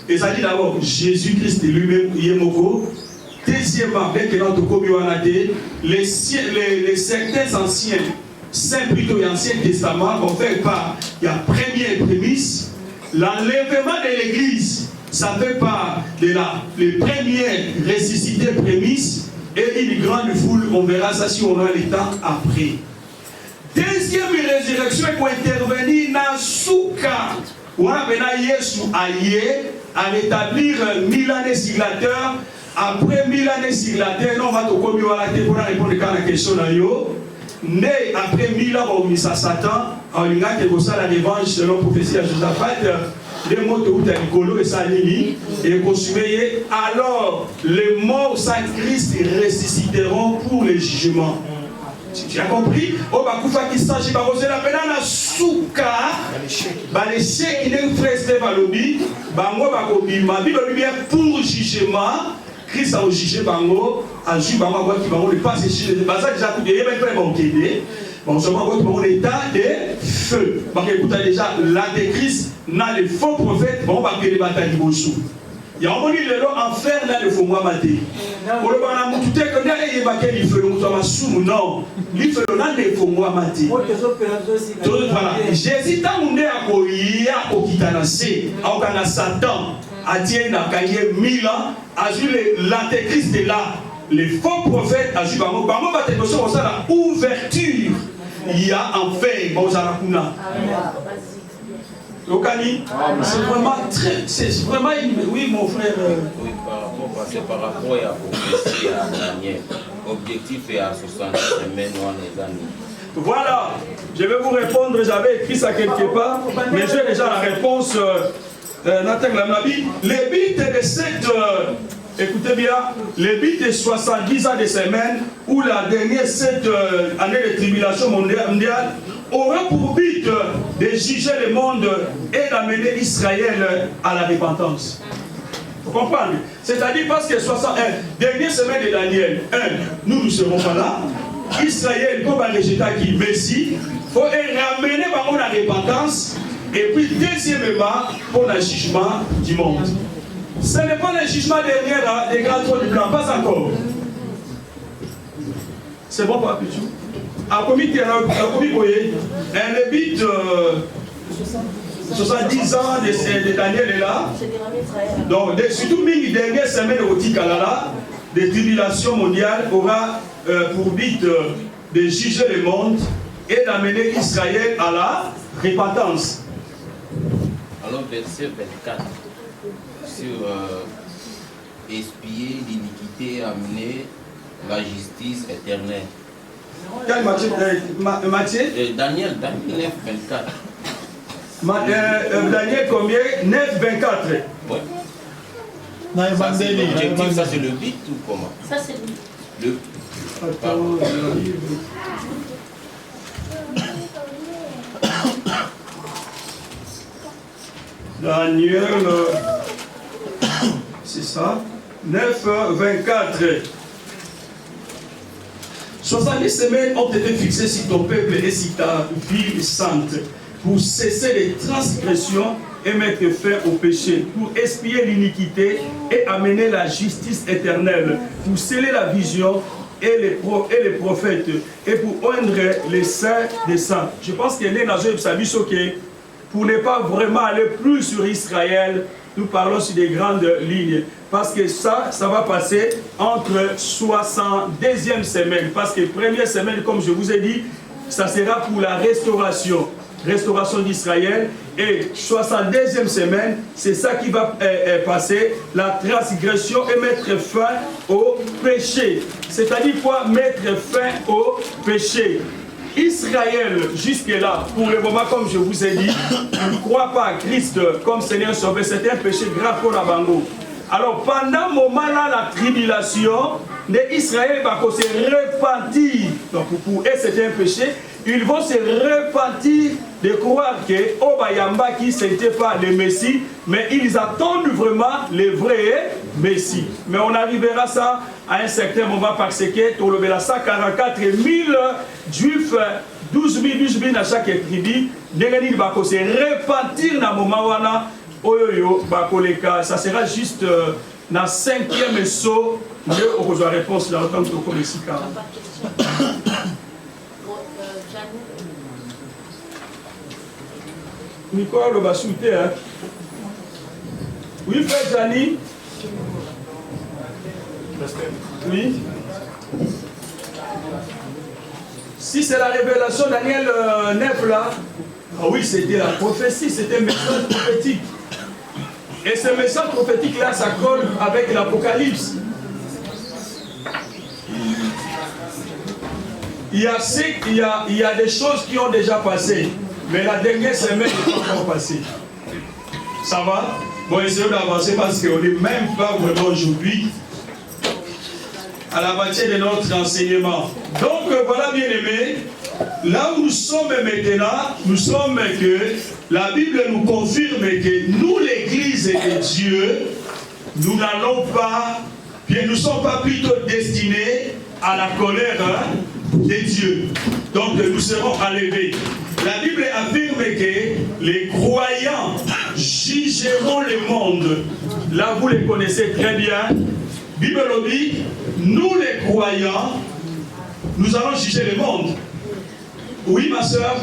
Et ça dit d'abord Jésus-Christ lui-même yemoko. Deuxièmement, bien que notre communauté, les certains anciens saints plutôt l'Ancien Testament vont faire part. Il y a première prémisse, l'enlèvement de l'Église. Ça fait part de les premières ressuscitées prémices et une grande foule. On verra ça si on a le temps après. Deuxième résurrection pour intervenir dans Souka. On a Yesu à rétablir 1000 années sur la terre. Après 1000 années sur la terre, on va te communiquer pour répondre à la question. Né après 1000 ans, on a mis à Satan. On a dit que ça la revanche selon la prophétie à Josaphat. Les mots de Outanigolo et Salini et consumé. Alors, les morts sans Christ ressusciteront pour le jugement. Tu as compris? Oh, bah, Koufa qui s'agit de la peine à Souka, les chèques qui ne font pas lobby, Bango, ma Bible pour jugement. Christ a jugé Bango, a jugé Bango, qui va le passer chez les bazars déjà coupés, même pas manqué. Bon, seulement quand on est état de feu. Parce que écoutez déjà, l'antéchrist n'a les faux prophètes, bon, on va que les batailles du Bossou. Il y a un moment où il en faire là, il faut moi mater. Pour le moment, tout est comme il y a baquet, il faut le mouton à sous, non. Il faut le nom, il faut moi mater. Voilà. Jésus, tant qu'on est à Koya, au Kitanase, à Okana Satan. a dit qu'il 1000 ans, a vu l'antéchrist est là. Les faux prophètes, a vu Bango va te donner la ouverture. Il y a enfin Bozalakuna. Lokani, c'est vraiment très. C'est vraiment. Oui, mon frère. Oui, par rapport à prophétie à Daniel. Objectif est à 60 semaines, les amis. Voilà, je vais vous répondre, j'avais écrit ça quelque part, mais j'ai déjà la réponse. Les bits de cette, écoutez bien, les bits de 70 ans de semaines, ou la dernière 7 années de tribulation mondiale, aura pour but de juger le monde et d'amener Israël à la repentance. Vous comprenez? C'est-à-dire parce que 61, dernière semaine de Daniel, nous ne serons pas là. Israël, comme un résultat qui est Messie, il faut ramener la repentance. Et puis, deuxièmement, pour le jugement du monde. Ce n'est pas le jugement dernier des grands trônes du blanc, pas encore. C'est bon, Papa Pichou? À comité, le but 70 ans de Daniel est là. Donc, surtout, les dernières semaines au Tikalala, des tribulations mondiales aura pour but de juger le monde et d'amener Israël à la repentance. Alors, verset 24, sur espier l'iniquité et amener la justice éternelle. Quel Matthieu? Daniel 9, 24. Daniel combien? 9, 24. Oui. Ça, c'est l'objectif, ça c'est le but ou comment? Ça c'est le Daniel, c'est ça, 9, 24. 70 semaines ont été fixées sur ton peuple et sur ta ville sainte, pour cesser les transgressions et mettre fin au péché, pour expier l'iniquité et amener la justice éternelle, pour sceller la vision et les prophètes, et pour oindre les saints des saints. Je pense qu'il est dans un que pour ne pas vraiment aller plus sur Israël, nous parlons sur des grandes lignes. Parce que ça va passer entre 62e semaine. Parce que première semaine, comme je vous ai dit, ça sera pour la restauration d'Israël. Et 62e semaine, c'est ça qui va passer, la transgression et mettre fin au péché. C'est-à-dire quoi? Mettre fin au péché. Israël, jusque-là, pour le moment, comme je vous ai dit, ne croit pas à Christ comme Seigneur Sauveur. C'est un péché grave pour la Bango. Alors, pendant ce moment-là, la tribulation, Israël va se repentir. Donc, pour eux, c'est un péché. Ils vont se repentir de croire que Obayamba, qui ce n'était pas le Messie, mais ils attendent vraiment le vrai Messie. Mais on arrivera ça à un certain moment parce que tout le 144 000 Juifs, 12 000 dans chaque tribu, ils vont se repentir dans le moment où ça sera juste dans le 5e saut. Mais on reçoit la réponse là, autant que comme ici. Nicolas le va shooter, hein? Oui, frère Jani? Oui? Si c'est la révélation Daniel 9 là, ah oui, c'était la prophétie, c'était un message prophétique. Et ce message prophétique là, ça colle avec l'Apocalypse. Il y a des choses qui ont déjà passé. Mais la dernière semaine n'est pas encore passée. Ça va? Bon, essayons d'avancer parce qu'on n'est même pas vraiment aujourd'hui à la moitié de notre enseignement. Donc, voilà, bien aimé, là où nous sommes maintenant, nous sommes que la Bible nous confirme que nous, l'Église de Dieu, nous n'allons pas, bien, nous ne sommes pas plutôt destinés à la colère de Dieu. Donc, nous serons enlevés. La Bible affirme que les croyants jugeront le monde. Là, vous les connaissez très bien. Bible dit, nous les croyants, nous allons juger le monde. Oui, ma soeur?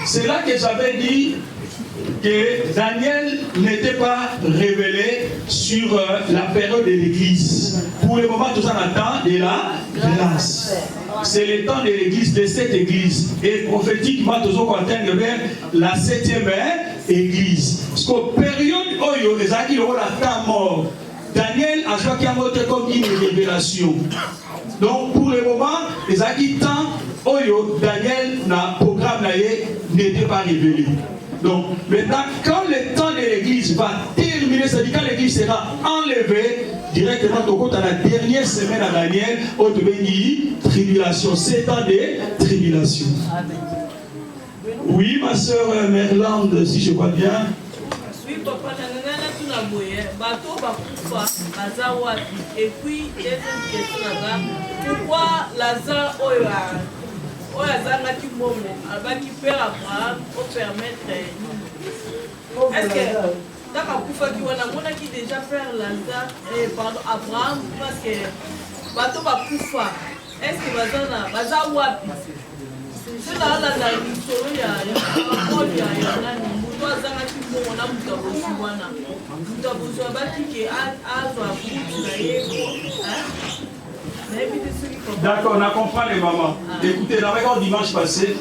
C'est là que j'avais dit que Daniel n'était pas révélé sur la période de l'Église. Pour le moment, tout ça on attend de la grâce. C'est le temps de l'Église, de cette Église. Et prophétiquement, tout ça on atteint vers la 7e Église. Parce que période où les acquis auront la temps mort, Daniel a joué comme une révélation. Donc pour le moment, les acquis temps où Daniel n'a programme n'était pas révélé. Donc maintenant, quand le temps de l'église va terminer, c'est-à-dire quand l'église sera enlevée, directement au dans la dernière semaine à Daniel, on te dit tribulation, 7 ans de tribulation. Oui, ma soeur Merlande, si je vois bien. Oui, papa, et puis, deuxième question, pourquoi Lazare qui père Abraham pour permettre est-ce que qui déjà père Lazare pardon Abraham parce que bateau va poufa est-ce que baza wapi c'est là la histoire ya muto azanga kimongo na muto boswana muto boswa batiki azwa butu na yeko D'accord, on a compris les mamans. Écoutez, la regarde dimanche passé,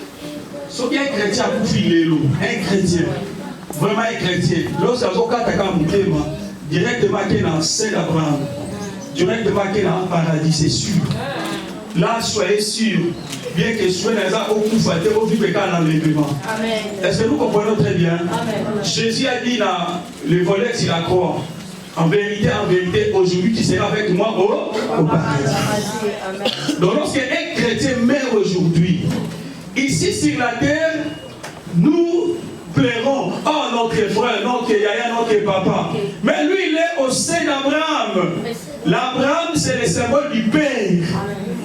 ce qui est un chrétien a profilé l'eau, un chrétien, vraiment un chrétien. Lorsqu'il y a un directement qui est dans le sein d'Abraham, directement qui est dans le paradis, c'est sûr. Là, soyez sûr, bien que soyez dans un coup faté, au vu dans l'enlèvement. Est-ce que nous comprenons très bien? Amen. Jésus a dit dans le volet sur la croix. En vérité, aujourd'hui, tu seras avec moi au paradis. Donc, lorsqu'un chrétien meurt aujourd'hui, ici sur la terre, nous plairons. Oh, notre frère, notre yaya, notre papa. Mais lui, il est au sein d'Abraham. L'Abraham, c'est le symbole du Père.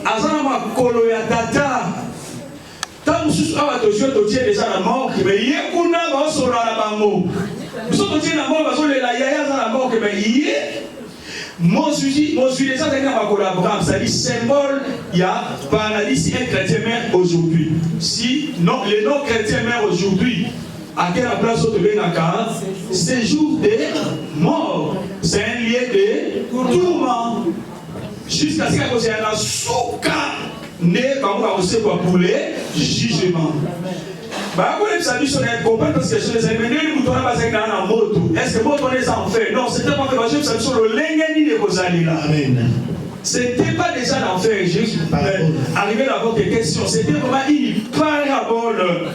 Azama koloyatata. Tant que nous avons déjà la mort, mais il y a un peu de bango. Nous sommes tous la mort parce que la yaya dans la mort que mais il mon sujet déjà dans Abraham, c'est-à-dire symbole il y a paradis si un chrétien meurt aujourd'hui. Si non les non chrétiens meurent aujourd'hui, à quelle place au Benaka, c'est jour de mort. C'est un lieu de tourment. Jusqu'à ce qu'il y ait un souka né pour les jugements. Est-ce que moto est en fait? Non, c'était pas fait parce que sur le lengeni de Rosalila. C'était pas déjà l'enfer. Arrivé à votre question, c'était vraiment une parabole.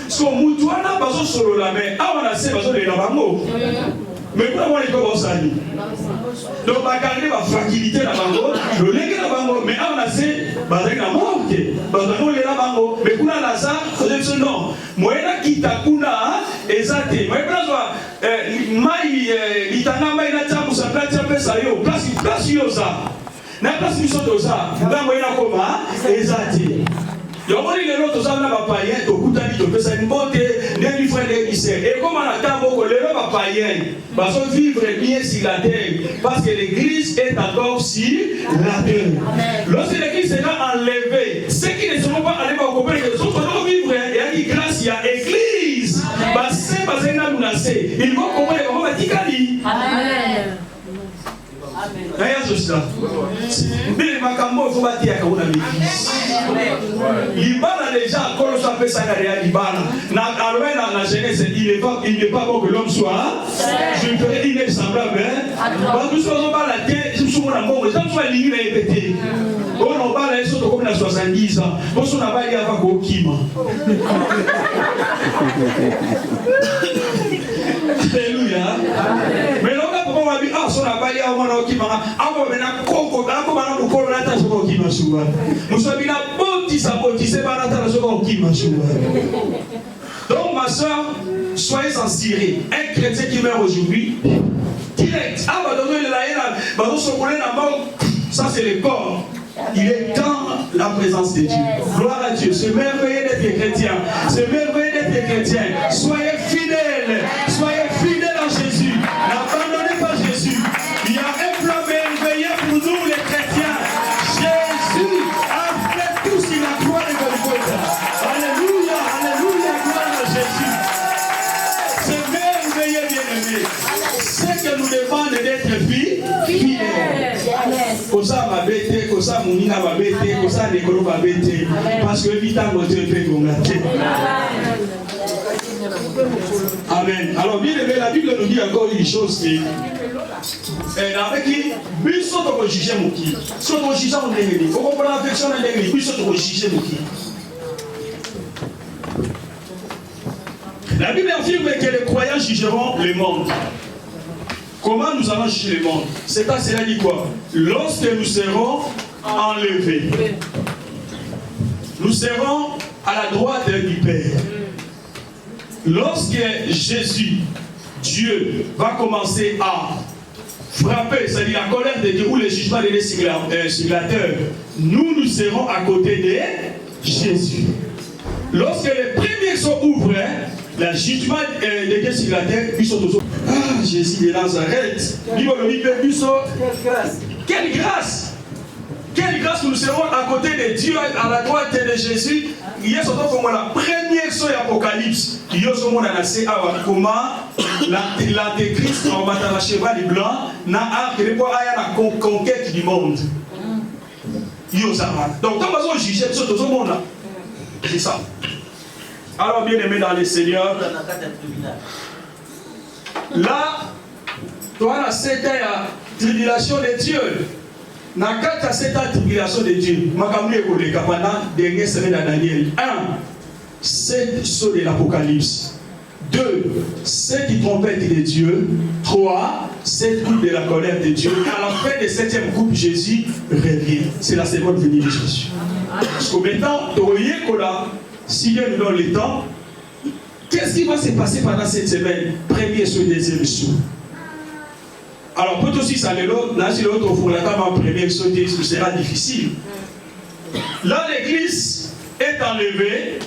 Parce que Moutouana baso solo la main, on a fait baso de la bango. Mais comment on est comme ça? Donc, on va garder la fragilité de la bango, le lengeni de la bango, mais on a fait baso de la mort. Mais pour la ça, non. Moi, qui t'a kuna, exacté. Moi, mai, litana mai na tchamu sa place pesa yo, place yo ça. Na place mission to ça. Nga moi na koma, exacté. Yomoni le loto ça na ba païen, to kutani to pesa ni bote, ne ni frère de Israël. Et comment la tambo ko le ba païen, va so vivre bien sur la terre parce que l'église est encore sur la terre. Lorsque l'église sera enlevée, ceux qui ne seront pas allés au comprendre que sont pas vivre et à qui grâce il y a église. Bah c'est pas un menacé. Ils vont comprendre comment va dire Amen. Amen. Mais makambo faut bâtir à Kauna l'église. Libana déjà quand on s'appelle ça derrière Libana. Na la jeunesse il n'est pas bon que l'homme soit. Je ferai une semblable. Parce que nous sommes pas la terre, nous sommes dans le monde. Nous sommes lignés et pétés. On en parle les autres comme la 70 ans. Nous sommes pas allés avec Okima. Alléluia. Mais là on va dire ah son abali à mon Okima. Abo mena koko abo bana mukolo na taso Okima suba. Musabi na boti c'est pas la taso Okima suba. Donc ma soeur, soyez inspirés. Un chrétien qui meurt aujourd'hui, direct. Ah bah donner la haine, bah nous sommes la mort. Ça c'est le corps. Il est dans la présence de Dieu. Gloire à Dieu. C'est merveilleux d'être chrétien. C'est merveilleux d'être chrétien. Soyez fidèles. Soyez fidèles en Jésus. N'abandonnez pas Jésus. Il y a un plan merveilleux pour nous les chrétiens. Jésus a fait tout sur la croix de Golgotha. Alléluia. kosa mabete, kosa munina mabete, kosa nekolo mabete, parce que vita mote peut gongate. Amen. Alors bien aimé, la Bible nous dit encore une chose qui avec qui biso to juger moki. So to juger on ndenge. Faut comprendre l'affection ndenge. Biso to juger moki. La Bible affirme que les croyants jugeront le monde. Comment nous allons juger le monde? C'est pas cela dit quoi? Lorsque nous serons enlevés, nous serons à la droite du Père. Lorsque Jésus, Dieu, va commencer à frapper, c'est-à-dire la colère de Dieu ou le jugement des siglateurs, nous serons à côté de Jésus. Lorsque les premiers sont ouverts, le jugement des Dieu siglateurs, ils sont tous. Ah, Jésus de Nazareth. Quelle grâce! Quelle grâce que nous serons à côté de Dieu, à la droite de Jésus. Il y a surtout comme la première sur l'Apocalypse. Il y a ce monde à la comment l'antéchrist en battant la cheval blanc n'a arc de quoi la conquête du monde. Il y a ça. Donc, quand on va juger tout ce monde-là, c'est ça. Alors, bien aimé dans le Seigneur, là, toi, là, c'était la tribulation de Dieu. Dans cette tribulation de Dieu, pendant la dernière semaine à Daniel, 1, 7 sauts de l'Apocalypse, 2, 7 trompettes de Dieu, 3, 7 coupes de la colère de Dieu. À la fin de 7e coupe, Jésus revient. C'est la seconde venue de Jésus. Parce que maintenant, si Dieu nous donne le temps, qu'est-ce qui va se passer pendant cette semaine? Premier saut, deuxième saut. Alors, peut aussi ça l'autre, là, si l'autre pour la table en premier saut, ce sera difficile. Là, l'église est enlevée.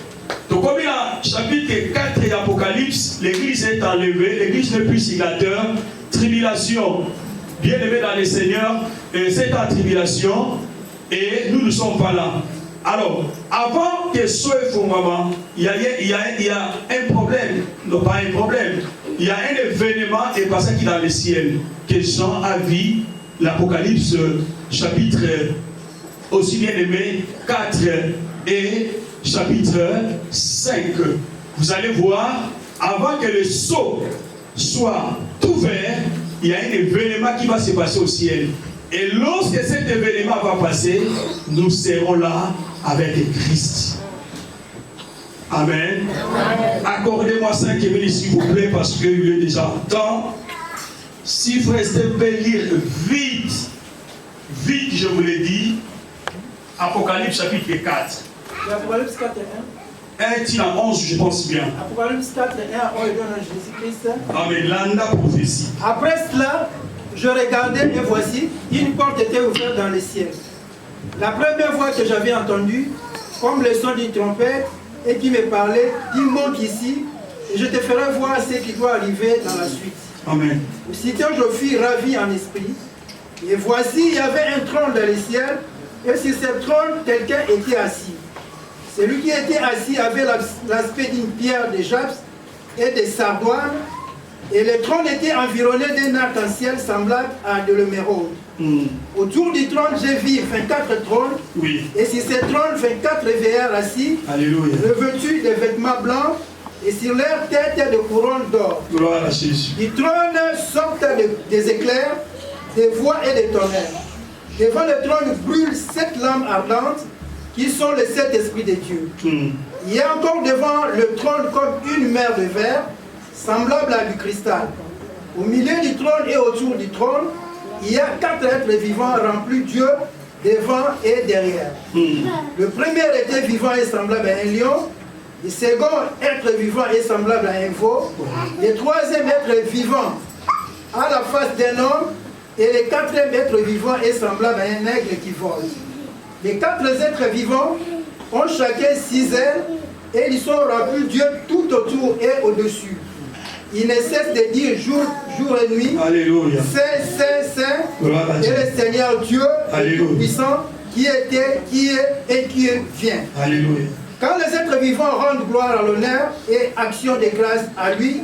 Donc, comme il y a chapitre 4 de l'Apocalypse, l'église est enlevée, l'église n'est plus signateur, tribulation, bien aimé dans le Seigneur, c'est en tribulation, et nous ne sommes pas là. Alors, avant que ce soit fondament, il y a un problème, non pas un problème, il y a un événement et passé qui est dans le ciel, que Jean a vu, l'Apocalypse chapitre aussi bien aimé 4 et chapitre 5. Vous allez voir, avant que le sceau soit ouvert, il y a un événement qui va se passer au ciel. Et lorsque cet événement va passer, nous serons là avec Christ. Amen. Accordez-moi 5 minutes s'il vous plaît, parce qu'il est déjà temps. Si frère Steph peut lire vite, je vous l'ai dit, Apocalypse chapitre 4. Apocalypse 4 et 1. 1 tient à 11, je pense bien. Apocalypse 4 et 1, on lui donne Jésus-Christ. Amen. Landa prophétie. Après cela, je regardais et voici, une porte était ouverte dans le ciel. La première voix que j'avais entendue, comme le son d'une trompette, et qui me parlait, dit monte ici, et je te ferai voir ce qui doit arriver dans la suite. Amen. Aussitôt je fus ravi en esprit, et voici, il y avait un trône dans le ciel, et sur ce trône, quelqu'un était assis. Celui qui était assis avait l'aspect d'une pierre de jaspe et de sardoine, et le trône était environné d'un arc-en-ciel semblable à de l'émeraude. Autour du trône, j'ai vu 24 trônes, et sur ces trônes, 24 veilleurs assis, revêtus de vêtements blancs, et sur leur tête des couronnes d'or. Du trône sortent des éclairs, des voix et des tonnerres. Devant le trône brûlent 7 lampes ardentes, qui sont les 7 esprits de Dieu. Il y a encore devant le trône comme une mer de verre, semblable à du cristal. Au milieu du trône et autour du trône, il y a 4 êtres vivants remplis Dieu devant et derrière. Le premier était vivant et semblable à un lion. Le second être vivant est semblable à un veau. Le troisième être vivant a la face d'un homme. Et le quatrième être vivant est semblable à un aigle qui vole. Les 4 êtres vivants ont chacun 6 ailes et ils sont remplis Dieu tout autour et au-dessus. Ils ne cessent de dire jour et nuit, Saint, Saint, Saint, et le Seigneur Dieu Tout-Puissant, qui était, qui est et qui vient. Alléluia. Quand les êtres vivants rendent gloire à l'honneur et action de grâce à lui,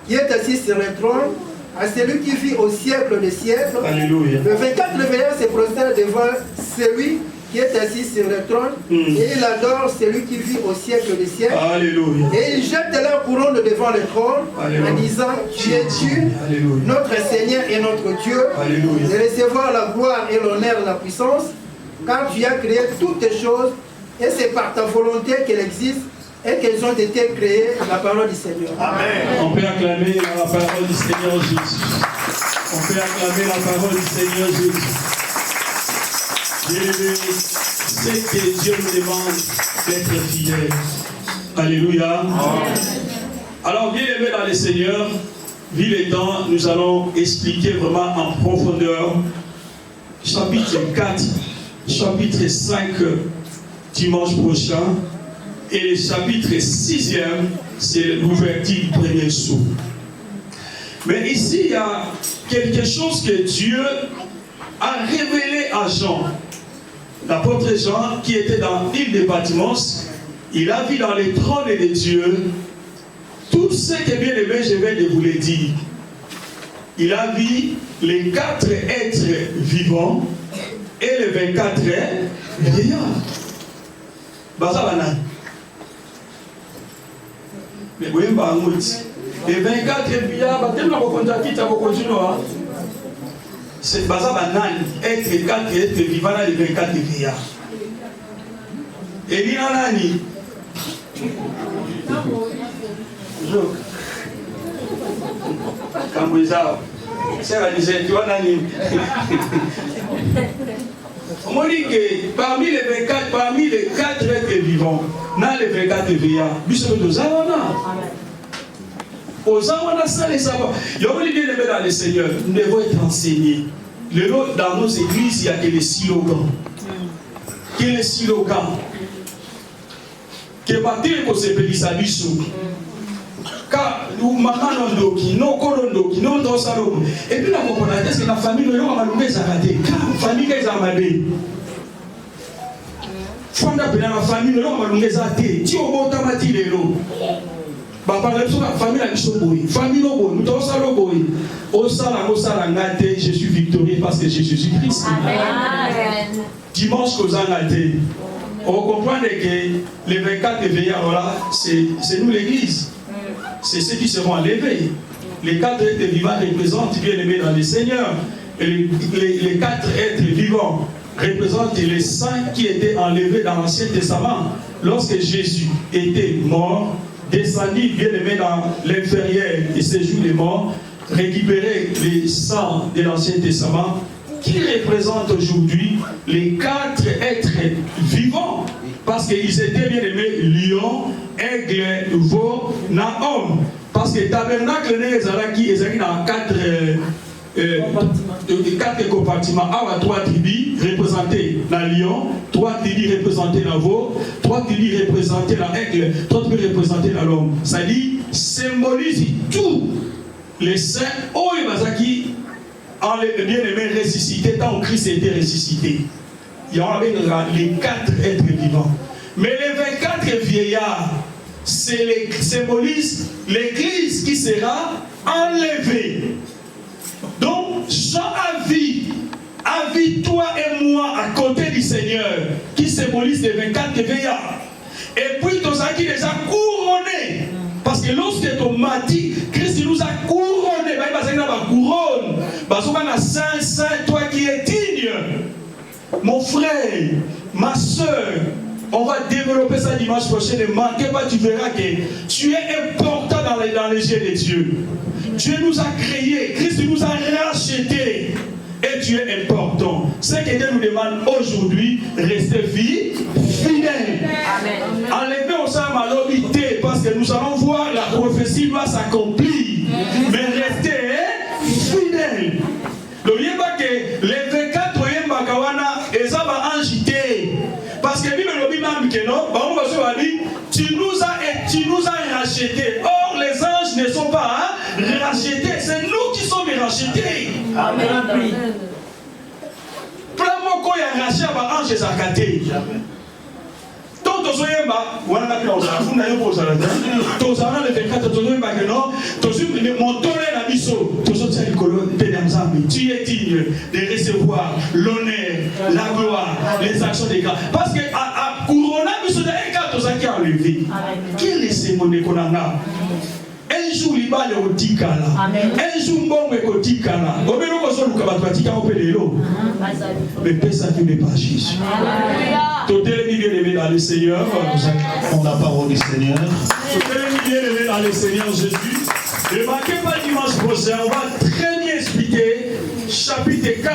qui est assis sur le trône, à celui qui vit au siècle des siècles. Alléluia. Le 24, le veilleur se prosterne devant celui qui est assis sur le trône et il adore celui qui vit au siècle des siècles. Alléluia. Et il jette leur couronne devant le trône en disant, tu es Dieu, notre Seigneur et notre Dieu, de recevoir la gloire et l'honneur et la puissance, car tu as créé toutes les choses et c'est par ta volonté qu'elles existent et qu'elles ont été créées. La parole du Seigneur. Amen. On peut acclamer la parole du Seigneur Jésus. On peut acclamer la parole du Seigneur Jésus. C'est que Dieu nous demande d'être fidèles. Alléluia. Alors, bien aimé dans le Seigneur, vu le temps, nous allons expliquer vraiment en profondeur chapitre 4, chapitre 5 dimanche prochain et le chapitre 6e, c'est l'ouverture du premier sceau. Mais ici, il y a quelque chose que Dieu a révélé à Jean. L'apôtre Jean, qui était dans l'île de Patmos, il a vu dans les trônes de Dieu tout ce que bien aimé, je vais de vous le dire. Il a vu les 4 êtres vivants et les 24 vieillards. Bazabana. Mais vous voyez, les 24 vieillards, c'est Bazabana, être 4 êtres vivants, les 24 vieillards. Et l'Inanani. Kambouza, c'est la disait, tu vois, Nani. On dit que parmi les 24, parmi les 4 êtres vivants, dans les 24 vieillards, nous sommes aux Awana. Aux Awana, ça les savoir. Il y a bien aimé dans le Seigneur, nous devons être enseignés. Dans nos églises, il y a que les slogans. Quel est le slogan? Que batir pour se pélisser bisou. Car nous mangeons ndoki, non korondoki, non dosalo. Et puis la comprenez que la famille ne va pas nous arrêter. Car la famille est amadée. Fanda pena la famille ne va pas nous arrêter. Tu au bon tamati les lots. Bah par exemple la famille la bisoboui, famille no boy, nous dosalo boy. Au sala ngate, je suis victorieux parce que j'ai Jésus-Christ. Amen. Dimanche que vous en avez. On comprend que les 24 vieillards là, c'est nous l'église. C'est ceux qui seront enlevés. Les 4 êtres vivants représentent bien aimés dans le Seigneur. Et les 4 êtres vivants représentent les saints qui étaient enlevés dans l'Ancien Testament. Lorsque Jésus était mort, descendu bien aimé dans l'inférieur et séjour des morts, récupérer les saints de l'Ancien Testament qui représentent aujourd'hui les 4 êtres vivants. Parce qu'ils étaient bien aimés lion, aigle, veau, naom. Parce que tabernacle n'est dans 4 compartiments. À 3 tribus représentées dans lion, 3 tribus représentées dans veau, 3 tribus représentées dans aigle, 3 tribus représentées dans l'homme. Ça dit, symbolise tous les saints, oh et Bazaki, en les bien-aimés ressuscités, tant Christ était ressuscité. Il y aura les 4 êtres vivants. Mais les 24 vieillards, symbolisent l'église qui sera enlevée. Donc, Jean a vu toi et moi à côté du Seigneur, qui symbolise les 24 vieillards. Et puis, tu as déjà couronné. Parce que lorsque ton m'a dit, Christ nous a couronné, il y a une couronne. Saint, toi qui es digne. Mon frère, ma soeur, on va développer ça dimanche prochain. Ne manquez pas, tu verras que tu es important dans les yeux de Dieu. Dieu nous a créés, Christ nous a rachetés. Et tu es important. Ce que Dieu nous demande aujourd'hui, restez fidèles. Enlevez au sein malobité, parce que nous allons voir la prophétie doit s'accomplir. Mais restez fidèles. Donc, il n'y a pas que les 24 parce que tu nous as rachetés. Or, les anges ne sont pas rachetés. C'est nous qui sommes rachetés. Amen. Plamoko ya racheté par ange zakate. Tant que soyemba, on a pris au salon, on a eu au salon. Tous les 24 que non, tous les monteurs la mission, tous les tu es digne de recevoir l'honneur, la gloire, les actions des grâces. Parce que à Corona, nous sommes un cas enlevé. Quel est ce monde qu'on a? Un jour, il va au Tikala. Un jour, bon, il va au Tikala. Mais personne qui n'est pas Jésus. Tout est bien dans le Seigneur. On la parole du Seigneur. Tout est bien dans le Seigneur Jésus. Ne manquez pas dimanche prochain. On va très bien expliquer chapitre 4